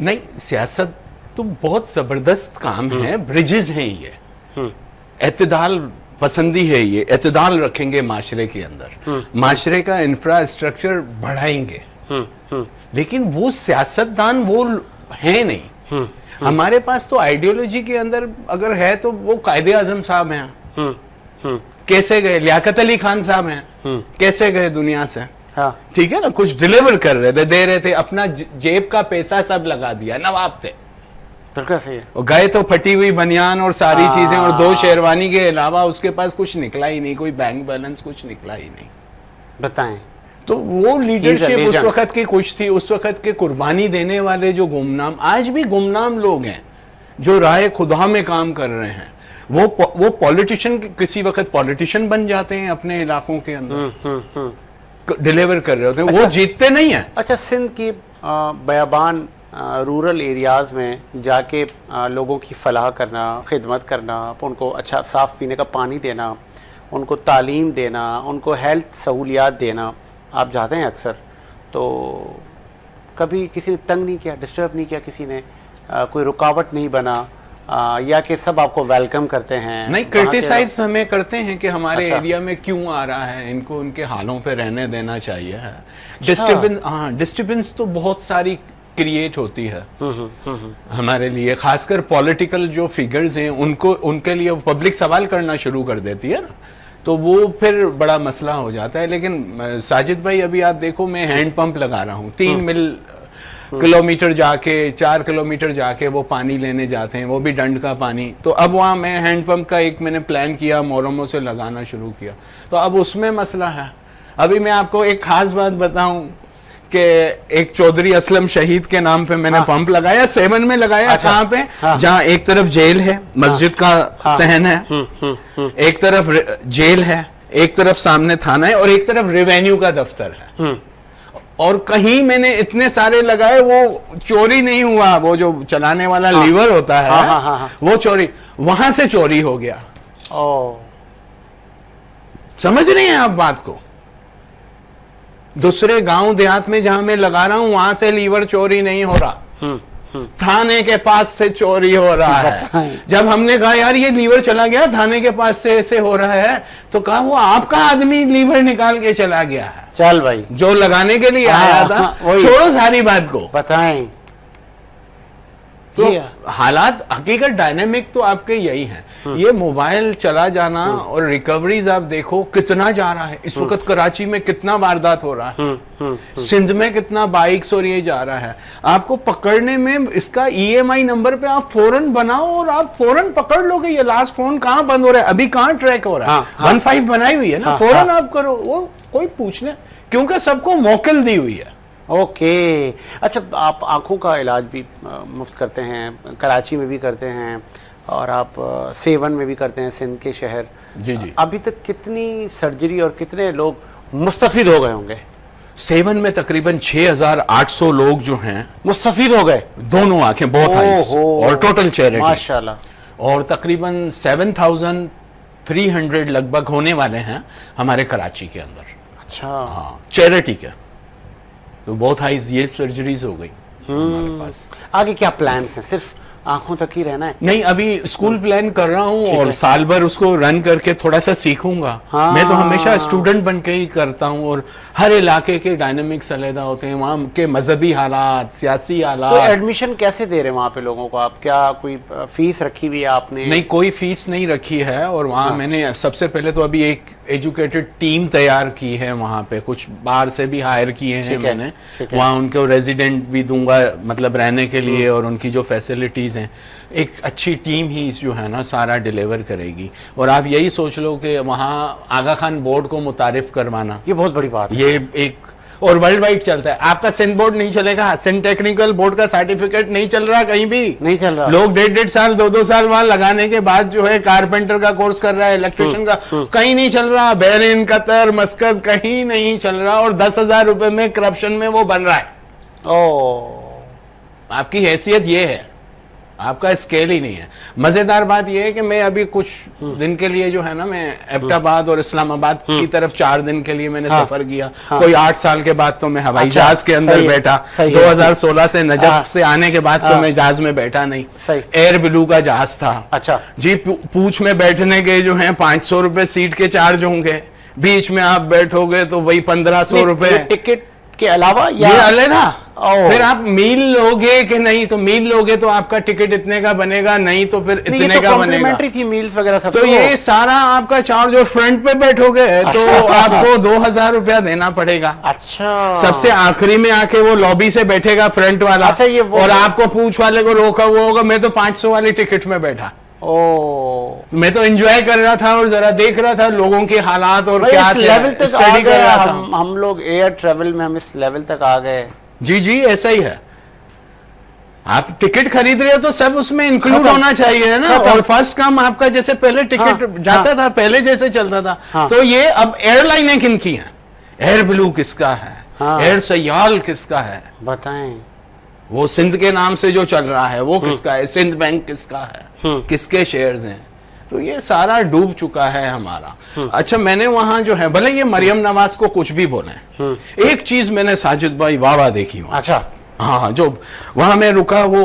नहीं, सियासत तो बहुत ज़बरदस्त काम है, ब्रिजेस हैं ये, एतदाल पसंदी है ये, एतदाल रखेंगे माशरे के अंदर, माशरे का इंफ्रास्ट्रक्चर बढ़ाएंगे। लेकिन वो सियासतदान वो है नहीं। हमारे पास तो आइडियोलॉजी के अंदर अगर है तो वो कायदे आजम साहब हैं। कैसे गए? लियाकत अली खान साहब हैं, कैसे गए दुनिया से? हाँ। ठीक है ना, कुछ डिलीवर कर रहे थे, दे रहे थे, अपना जेब का पैसा सब लगा दिया, नवाब थे। बिल्कुल सही है। और गए तो फटी हुई बनियान और सारी चीजें और 2 शेरवानी के अलावा उसके पास कुछ निकला ही नहीं, कोई बैंक बैलेंस कुछ निकला ही नहीं। बताएं। तो वो लीडरशिप उस वक्त की कुछ थी, उस वक्त के कुर्बानी देने वाले जो गुमनाम, आज भी गुमनाम लोग हैं जो राह खुदा में काम कर रहे हैं। वो पॉलिटिशियन किसी वक्त पॉलिटिशियन बन जाते हैं अपने इलाकों के अंदर, डिलीवर कर रहे होते हैं। अच्छा, वो जीतते नहीं है। अच्छा, सिंध की बयाबान रूरल एरियाज़ में जाके लोगों की फलाह करना, खिदमत करना, उनको अच्छा साफ़ पीने का पानी देना, उनको तालीम देना, उनको हेल्थ सहूलियात देना, आप जाते हैं अक्सर, तो कभी किसी ने तंग नहीं किया, डिस्टर्ब नहीं किया किसी ने? कोई रुकावट नहीं बना? या कि सब आपको वेलकम करते हैं? नहीं, क्रिटिसाइज हमें करते हैं कि हमारे एरिया में क्यों आ रहा है, इनको उनके हालों पे रहने देना चाहिए। डिस्टर्बेंस, हाँ, डिस्टर्बेंस तो बहुत सारी क्रिएट होती है हमारे लिए, खासकर पॉलिटिकल जो फिगर्स हैं उनको, उनके लिए पब्लिक सवाल करना शुरू कर देती है ना, तो वो फिर बड़ा मसला हो जाता है। लेकिन साजिद भाई, अभी आप देखो, मैं हैंड पंप लगा रहा हूँ, 3 मील किलोमीटर जाके, 4 किलोमीटर जाके वो पानी लेने जाते हैं, वो भी डंड का पानी। तो अब वहाँ मैं हैंड पंप का एक मैंने प्लान किया, मोरमो से लगाना शुरू किया, तो अब उसमें मसला है। अभी मैं आपको एक खास बात बताऊं कि एक चौधरी असलम शहीद के नाम पे मैंने पंप लगाया, 7 में लगाया। अच्छा। कहाँ पे? जहाँ एक तरफ जेल है, मस्जिद का सहन है, एक तरफ जेल है, एक तरफ सामने थाना है और एक तरफ रेवेन्यू का दफ्तर है। और कहीं मैंने इतने सारे लगाए, वो चोरी नहीं हुआ, वो जो चलाने वाला लीवर होता है वो चोरी, वहां से चोरी हो गया। समझ रहे हैं आप बात को? दूसरे गांव देहात में जहां मैं लगा रहा हूं, वहां से लीवर चोरी नहीं हो रहा, थाने के पास से चोरी हो रहा है। जब हमने कहा यार ये लीवर चला गया, थाने के पास से ऐसे हो रहा है, तो कहा वो आपका आदमी लीवर निकाल के चला गया है। चल भाई, जो लगाने के लिए आया था, छोड़ो सारी बात को, बताएं। तो हालात हकीकत डायनेमिक तो आपके यही हैं। ये मोबाइल चला जाना और रिकवरीज आप देखो कितना जा रहा है। इस वक्त कराची में कितना वारदात हो रहा है, सिंध में कितना बाइक्स और ये जा रहा है। आपको पकड़ने में इसका EMI नंबर पे आप फौरन बनाओ और आप फौरन पकड़ लोगे। ये लास्ट फोन कहाँ बंद हो रहा है, अभी कहाँ ट्रैक हो रहा है, 15 बनाई हुई है ना, फौरन आप करो। वो कोई पूछने, क्योंकि सबको मौकिल दी हुई है। ओके। अच्छा, आप आंखों का इलाज भी मुफ्त करते हैं, कराची में भी करते हैं और आप सेवन में भी करते हैं, सिंध के शहर। जी जी। अभी तक कितनी सर्जरी और कितने लोग मुस्तफिद हो गए होंगे? सेवन में तकरीबन 6800 लोग जो हैं मुस्तफिद हो गए, दोनों आंखें, बहुत आईज और टोटल चेहरे, माशाल्लाह। और तकरीबन 7300 लगभग होने वाले हैं हमारे कराची के अंदर। अच्छा, हाँ, चैरिटी के, तो बहुत हाई ये सर्जरीज हो गई हमारे पास। आगे क्या प्लान्स हैं? सिर्फ आंखों तक ही रहना है? नहीं, अभी स्कूल प्लान कर रहा हूँ और साल भर उसको रन करके थोड़ा सा सीखूंगा। मैं तो हमेशा स्टूडेंट बन के ही करता हूँ और हर इलाके के डायनामिक्स अलग होते हैं, वहाँ के मजहबी हालात, सियासी हालात। तो एडमिशन कैसे दे रहे हैं वहाँ पे लोगों को आप? क्या कोई फीस रखी हुई है आपने? नहीं, कोई फीस नहीं रखी है। और वहाँ मैंने सबसे पहले तो अभी एक एजुकेटेड टीम तैयार की है, वहाँ पे कुछ बाहर से भी हायर किए हैं मैंने। वहाँ उनको रेजिडेंट भी दूंगा, मतलब रहने के लिए, और उनकी जो फैसिलिटीज हैं, एक अच्छी टीम ही जो है ना सारा डिलीवर करेगी। और आप यही सोच लो कि वहाँ आगा खान बोर्ड को मुतारिफ करवाना, ये बहुत बड़ी बात है। ये एक, और वर्ल्ड वाइड चलता है। आपका सिंध बोर्ड नहीं चलेगा, सिंध टेक्निकल बोर्ड का सर्टिफिकेट नहीं चल रहा, कहीं भी नहीं चल रहा। लोग 1.5 साल 2-2 साल वहां लगाने के बाद जो है कारपेंटर का कोर्स कर रहा है, इलेक्ट्रिशियन का, कहीं नहीं चल रहा। बहरीन, कतर, मस्कत, कहीं नहीं चल रहा। और 10,000 रुपए में करप्शन में वो बन रहा है। आपकी हैसियत ये है, आपका स्केल ही नहीं है। मजेदार बात यह है कि मैं अभी कुछ दिन के लिए जो है ना, मैं एबटाबाद और इस्लामाबाद की तरफ 4 दिन के लिए मैंने सफर किया। कोई 8 साल के बाद तो मैं हवाई जहाज के अंदर बैठा। 2016 से नजफ से आने के बाद तो मैं जहाज में बैठा नहीं, एयर ब्लू का जहाज था। अच्छा जी, पूछ में बैठने के जो है 500 रुपए सीट के चार्ज होंगे, बीच में आप बैठोगे तो वही 1500 रुपए टिकट के अलावा, ये अलग था। फिर आप मील लोगे कि नहीं, तो मील लोगे तो आपका टिकट इतने का बनेगा, नहीं तो फिर इतने का बनेगा। थी मील्स वगैरह सब, तो ये सारा आपका चार्ज। और फ्रंट पे बैठोगे तो आपको 2000 रुपया देना पड़ेगा। अच्छा, सबसे आखिरी में आके वो लॉबी से बैठेगा फ्रंट वाला। अच्छा, ये और आपको पूछ वाले को रोका हुआ होगा। मैं तो 500 वाली टिकट में बैठा। मैं तो एंजॉय कर रहा था और जरा देख रहा था लोगों के हालात और क्या लेवल तक स्टडी कर रहा था। हम लोग एयर ट्रेवल में हम इस लेवल तक आ गए। जी जी, ऐसा ही है। आप टिकट खरीद रहे हो तो सब उसमें इंक्लूड होना चाहिए, है ना। और फर्स्ट काम आपका, जैसे पहले टिकट जाता था, पहले जैसे चलता था, तो ये अब एयरलाइनें किन की हैं? एयर ब्लू किसका है? एयर सयाल किसका है? बताएं। वो सिंध के नाम से जो चल रहा है वो किसका है? सिंध बैंक किसका है? किसके शेयर्स हैं? तो ये सारा डूब चुका है हमारा। अच्छा, मैंने वहां जो है, भले ये मरियम नवाज को कुछ भी बोले, एक चीज मैंने साजिद भाई वाह देखी वहां। अच्छा, हाँ, जो वहाँ मैं रुका वो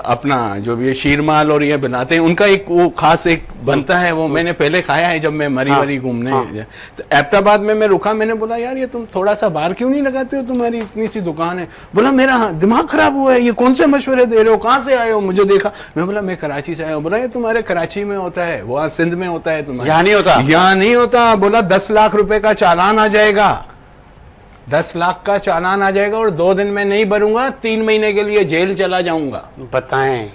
अपना जो ये शीरमाल और ये बनाते हैं उनका एक वो खास एक बनता है, वो मैंने पहले खाया है जब मैं मरी वरी घूमने तो एबटाबाद में मैं रुका। मैंने बोला यार ये तुम थोड़ा सा बाहर क्यों नहीं लगाते हो, तुम्हारी इतनी सी दुकान है। बोला मेरा दिमाग खराब हुआ है, ये कौन से मशवरे दे रहे हो, कहाँ से आए हो, मुझे देखा। मैं बोला मैं कराची से आया हूँ। बोला ये तुम्हारे कराची में होता है, वहाँ सिंध में होता है, तुम्हारे यहाँ नहीं होता, यहाँ नहीं होता। बोला 10 लाख रुपए का चालान आ जाएगा, 10 लाख का चालान आ जाएगा और 2 दिन में नहीं भरूंगा 3 महीने के लिए जेल चला जाऊंगा। बताएं।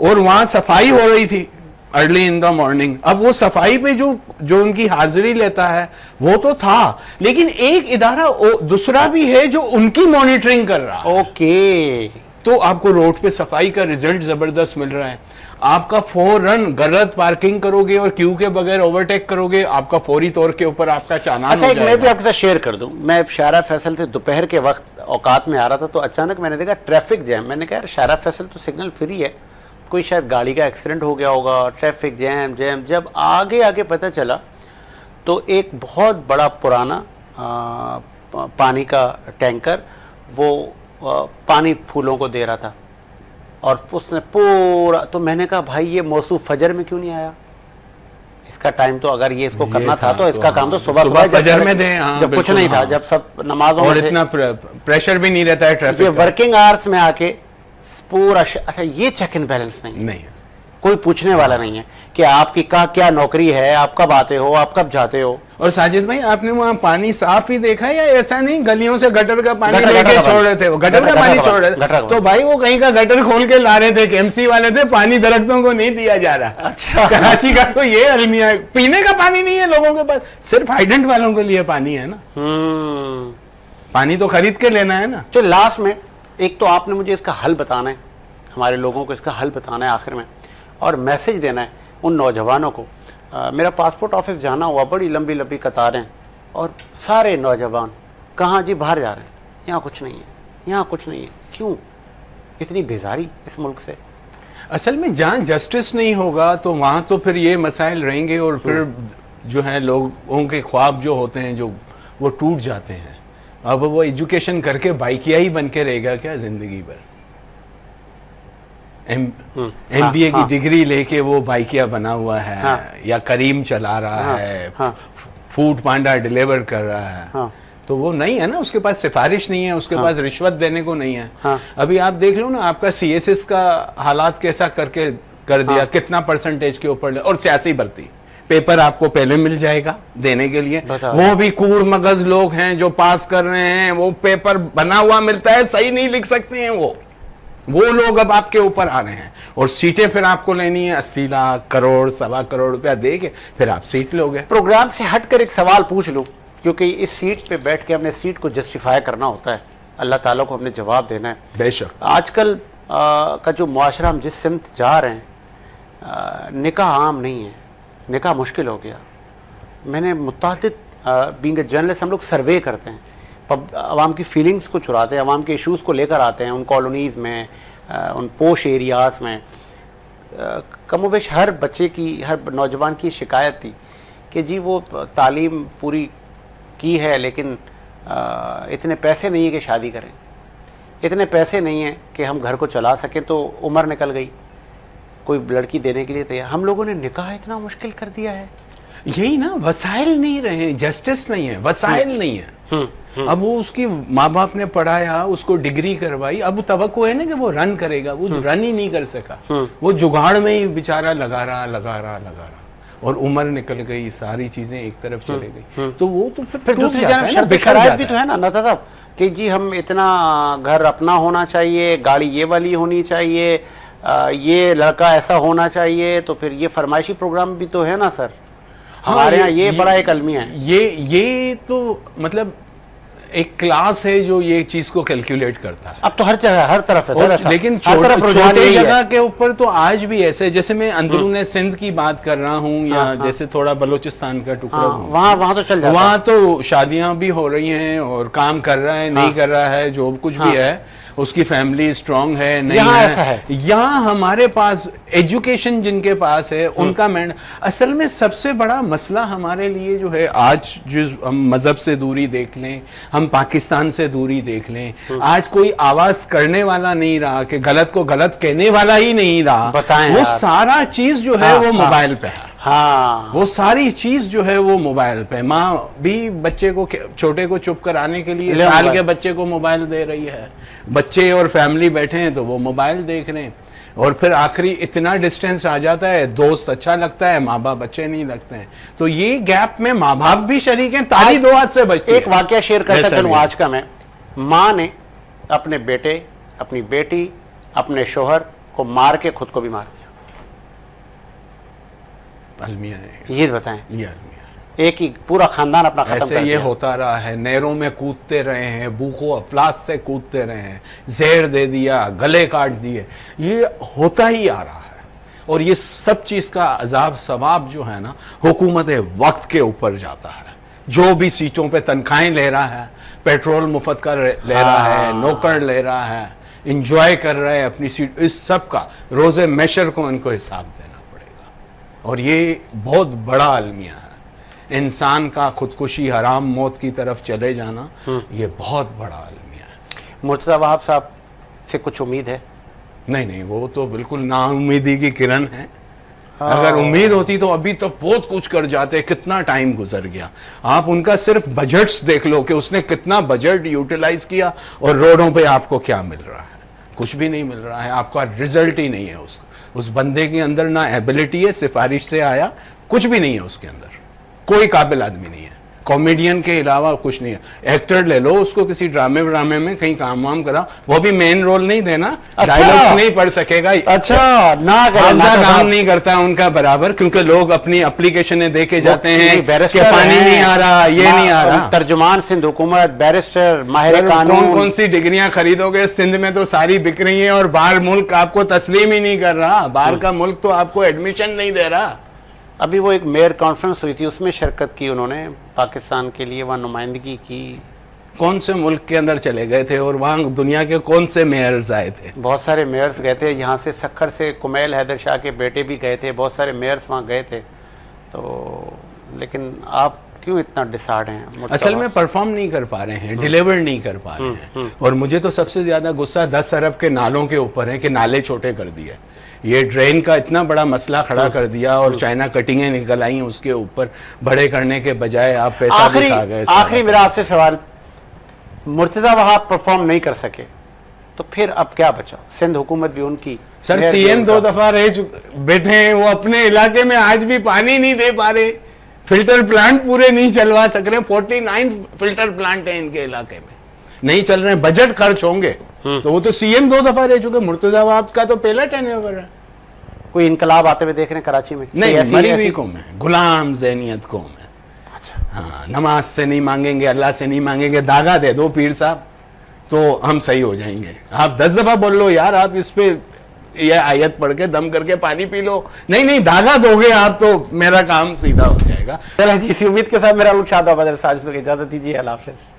और वहां सफाई हो रही थी अर्ली इन द मॉर्निंग। अब वो सफाई पे जो उनकी हाजिरी लेता है वो तो था, लेकिन एक इदारा दूसरा भी है जो उनकी मॉनिटरिंग कर रहा है। ओके, तो आपको रोड पे सफाई का रिजल्ट जबरदस्त मिल रहा है। आपका फौरन गलत पार्किंग करोगे और क्यू के बगैर ओवरटेक करोगे, आपका फौरी तौर के ऊपर आपका चालान अच्छा, हो एक जाएगा। मैं भी आपके साथ शेयर कर दूं। मैं शारा फैसल से दोपहर के वक्त औकात में आ रहा था तो अचानक मैंने देखा ट्रैफिक जैम। मैंने कहा यार शारा फैसल तो सिग्नल फ्री है, कोई शायद गाड़ी का एक्सीडेंट हो गया होगा, ट्रैफिक जैम जैम। जब आगे आगे पता चला तो एक बहुत बड़ा पुराना पानी का टैंकर वो पानी फूलों को दे रहा था और उसने पूरा, तो मैंने कहा भाई ये मौसू फजर में क्यों नहीं आया, इसका टाइम तो अगर ये इसको करना था तो इसका काम तो सुबह सुबह फजर में दे, जब कुछ नहीं था, जब सब नमाजों और इतना प्रेशर भी नहीं रहता है ट्रैफिक ये वर्किंग आवर्स में आके पूरा अच्छा ये चेक इन बैलेंस नहीं, कोई पूछने वाला नहीं है कि आपकी क्या नौकरी है, आप कब आते हो, आप कब जाते हो। और साजिद भाई आपने वहाँ पानी साफ ही देखा या ऐसा नहीं गलियों से गटर का पानी लेके छोड़ रहे थे, वो गटर का पानी छोड़ रहे थे, तो भाई वो कहीं का गटर खोल के ला रहे थे, केएमसी वाले थे, पानी दरख्तों को नहीं दिया जा रहा। अच्छा, कराची का तो ये अलमिया है, पीने का पानी नहीं है लोगों के पास, सिर्फ हाइडेंट वालों के लिए पानी है ना, पानी तो खरीद के लेना है ना। चलो लास्ट में एक तो आपने मुझे इसका हल बताना है, हमारे लोगों को इसका हल बताना है आखिर में, और मैसेज देना है उन नौजवानों को। मेरा पासपोर्ट ऑफिस जाना हुआ, बड़ी लंबी लंबी कतारें और सारे नौजवान कहाँ जी बाहर जा रहे हैं, यहाँ कुछ नहीं है, यहाँ कुछ नहीं है। क्यों इतनी बेजारी इस मुल्क से? असल में जहाँ जस्टिस नहीं होगा तो वहाँ तो फिर ये मसाइल रहेंगे और फिर जो है लोगों के ख्वाब जो होते हैं जो वो टूट जाते हैं। अब वो एजुकेशन करके बाइकिया ही बन के रहेगा क्या जिंदगी भर? MBA की डिग्री लेके वो बाइकिया बना हुआ है, या करीम चला रहा है, फूड पांडा डिलीवर कर रहा है, तो वो नहीं है ना, उसके पास सिफारिश नहीं है, उसके पास रिश्वत देने को नहीं है। अभी आप देख लो ना, आपका CSS का हालात कैसा करके कर दिया, कितना परसेंटेज के ऊपर, और सियासी भर्ती पेपर आपको पहले मिल जाएगा देने के लिए, वो भी कूड़ मगज लोग हैं जो पास कर रहे हैं, वो पेपर बना हुआ मिलता है, सही नहीं लिख सकते हैं वो लोग अब आपके ऊपर आ रहे हैं, और सीटें फिर आपको लेनी है 80 लाख करोड़ 1.25 करोड़ रुपया दे के फिर आप सीट लोगे। प्रोग्राम से हटकर एक सवाल पूछ लूं, क्योंकि इस सीट पे बैठ के अपने सीट को जस्टिफाई करना होता है, अल्लाह ताला को हमने जवाब देना है। बेशक आजकल का जो मुआशरा हम जिस सिमत जा रहे हैं, निकाह आम नहीं है, निकाह मुश्किल हो गया। मैंने मुतादिद बीइंग अ जर्नलिस्ट, हम लोग सर्वे करते हैं, अवाम की फीलिंग्स को चुराते हैं, अवाम के इश्यूज़ को लेकर आते हैं, उन कॉलोनीज़ में, उन पोश एरियाज़ में। कमोबेश हर बच्चे की, हर नौजवान की शिकायत थी कि जी वो तालीम पूरी की है लेकिन इतने पैसे नहीं है कि शादी करें, इतने पैसे नहीं हैं कि हम घर को चला सकें, तो उम्र निकल गई, कोई लड़की देने के लिए तैयार। हम लोगों ने निकाह इतना मुश्किल कर दिया है। यही ना, वसाइल नहीं रहे, जस्टिस नहीं है, वसाइल नहीं है। अब वो उसकी माँ बाप ने पढ़ाया, उसको डिग्री करवाई, अब तवक्को है ना कि वो रन करेगा, वो रन ही नहीं कर सका, वो जुगाड़ में ही बेचारा लगा रहा, और उम्र निकल गई, सारी चीजें एक तरफ चले गई, तो वो तो फिर दूसरी जानब शरायत भी तो है ना नता साहब, कि जी हम इतना घर अपना होना चाहिए, गाड़ी ये वाली होनी चाहिए, ये लड़का ऐसा होना चाहिए, तो फिर ये फरमाइशी प्रोग्राम भी तो है ना सर हमारे यहाँ। ये बड़ा एक अलमिया है। ये तो मतलब एक क्लास है जो ये चीज को कैलकुलेट करता है। अब तो हर जगह हर तरफ है सर ऐसा। लेकिन छोटे जगह के ऊपर तो आज भी ऐसे, जैसे मैं अंदरूने सिंध की बात कर रहा हूँ, या जैसे थोड़ा बलूचिस्तान का टुकड़ा, वहाँ तो चल जाता है, वहाँ तो शादियां भी हो रही हैं और काम कर रहा है नहीं कर रहा है, जो कुछ भी है उसकी फैमिली स्ट्रांग है नहीं यहाँ है, ऐसा है। यहाँ हमारे पास एजुकेशन जिनके पास है उनका मैंड, असल में सबसे बड़ा मसला हमारे लिए जो है आज, जो हम मजहब से दूरी देख लें, हम पाकिस्तान से दूरी देख लें, आज कोई आवाज करने वाला नहीं रहा, कि गलत को गलत कहने वाला ही नहीं रहा, बताएं वो यार। सारा चीज जो है वो मोबाइल पे है। हाँ, वो सारी चीज जो है वो मोबाइल पे, माँ भी बच्चे को, छोटे को चुप कराने के लिए साल के बच्चे को मोबाइल दे रही है, बच्चे और फैमिली बैठे हैं तो वो मोबाइल देख रहे हैं, और फिर आखिरी इतना डिस्टेंस आ जाता है, दोस्त अच्छा लगता है, माँ बाप अच्छे नहीं लगते हैं, तो ये गैप में माँ बाप भी शरीक हैं, ताली दो हाथ से बचती है। एक वाकया शेयर करता चलूं आज का मैं। माँ ने अपने बेटे, अपनी बेटी, अपने शोहर को मार के खुद को भी मार दिया। अलमिया है ये बताएं, ये अलमिया एक ही पूरा खानदान अपना खत्म ऐसे कर ये दिया। होता रहा है, नहरों में कूदते रहे हैं, भूखों अफलास से कूदते रहे हैं, जहर दे दिया, गले काट दिए, ये होता ही आ रहा है। और ये सब चीज का अजाब सवाब जो है ना, हुकूमत वक्त के ऊपर जाता है। जो भी सीटों पे तनख्वाहें ले रहा है, पेट्रोल मुफ्त का ले रहा है, नौकर ले रहा है, इंजॉय कर रहे हैं अपनी सीट, इस सब का रोजे मैशर को इनको हिसाब देना पड़ेगा। और ये बहुत बड़ा अलमिया है, इंसान का खुदकुशी, हराम मौत की तरफ चले जाना, ये बहुत बड़ा अलमिया है। मुर्तज़ा वहाब साहब से कुछ उम्मीद है? नहीं नहीं, वो तो बिल्कुल नाउम्मीदी की किरण है। अगर उम्मीद होती तो अभी तो बहुत कुछ कर जाते, कितना टाइम गुजर गया। आप उनका सिर्फ बजट्स देख लो कि उसने कितना बजट यूटिलाइज किया, और रोडों पे आपको क्या मिल रहा है? कुछ भी नहीं मिल रहा है, आपका रिजल्ट ही नहीं है। उस बंदे के अंदर ना एबिलिटी है, सिफारिश से आया, कुछ भी नहीं है उसके अंदर, कोई काबिल आदमी नहीं है, कॉमेडियन के अलावा कुछ नहीं है। एक्टर ले लो, उसको किसी ड्रामे में कहीं काम वाम करा, वो भी मेन रोल नहीं देना, डायलॉग्स नहीं पढ़ सकेगा। अच्छा, ना काम नहीं करता है उनका बराबर, क्योंकि लोग अपनी एप्लीकेशनें दे के जाते हैं कि पानी नहीं आ रहा, ये नहीं आ रहा। तर्जुमान सिंध हुकूमत, बैरिस्टर, माहिर कानून, कौन सी डिग्रियां खरीदोगे? सिंध में तो सारी बिक रही है, और बाहर मुल्क आपको तस्लीम ही नहीं कर रहा, बाहर का मुल्क तो आपको एडमिशन नहीं दे रहा। अभी वो एक मेयर कॉन्फ्रेंस हुई थी, उसमें शिरकत की उन्होंने, पाकिस्तान के लिए वहाँ नुमाइंदगी की। कौन से मुल्क के अंदर चले गए थे, और वहाँ दुनिया के कौन से मेयर्स आए थे? बहुत सारे मेयर्स गए थे, यहाँ से सक्खर से कुमैल हैदर शाह के बेटे भी गए थे, बहुत सारे मेयर्स वहाँ गए थे। तो लेकिन आप क्यों इतना डिसार्ड हैं? असल में परफॉर्म नहीं कर पा रहे हैं, डिलीवर नहीं कर पा रहे हैं। और मुझे तो सबसे ज्यादा गुस्सा 10 अरब के नालों के ऊपर है कि नाले छोटे कर दिए। ये ड्रेन का इतना बड़ा मसला खड़ा कर दिया, और चाइना कटिंगें निकल आई उसके ऊपर, बड़े करने के बजाय आप पैसा दिखा गए। आखिरी मेरा आपसे सवाल, मुर्तज़ा वहाब परफॉर्म नहीं कर सके तो फिर अब क्या बचा? सिंध हुकूमत भी उनकी, सर सीएम 2 दफा रह बैठे हैं, वो अपने इलाके में आज भी पानी नहीं दे पा रहे, फिल्टर प्लांट पूरे नहीं चलवा सक रहे। 49 फिल्टर प्लांट है इनके इलाके में, नहीं चल रहे, बजट खर्च होंगे। तो वो तो सीएम 2 दफा रह चुके, मुर्तज़ा वहाब का तो पहला टेन्योर है। कोई इनकलाब आते हुए देख रहे हैं कराची में? नहीं, मरी हुई कौम है, गुलाम ज़हनियत कौम है। अच्छा, हाँ, नमाज से नहीं मांगेंगे, अल्लाह से नहीं मांगेंगे, दागा दे दो पीर साहब तो हम सही हो जाएंगे। आप 10 दफा बोल लो यार, आप इस पे ये आयत पढ़ के दम करके पानी पी लो, नहीं नहीं दागा दोगे आप तो मेरा काम सीधा हो जाएगा। चलो जी, इसी उम्मीद के साथ मेरा लोग शादा बदल साजिद को इजाजत दीजिए। अल्लाह हाफ़िज़।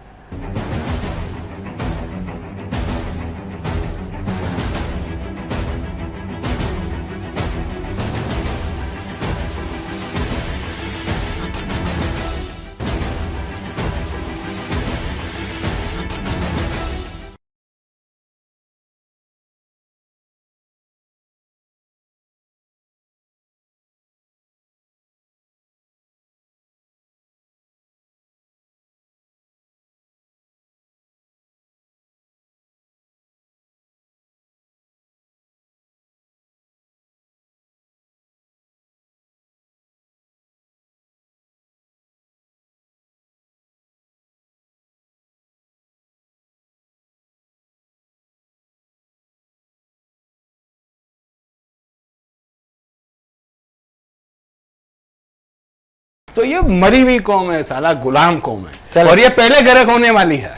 तो ये मरी हुई कौम है, साला गुलाम कौम है, और ये पहले गर्क होने वाली है।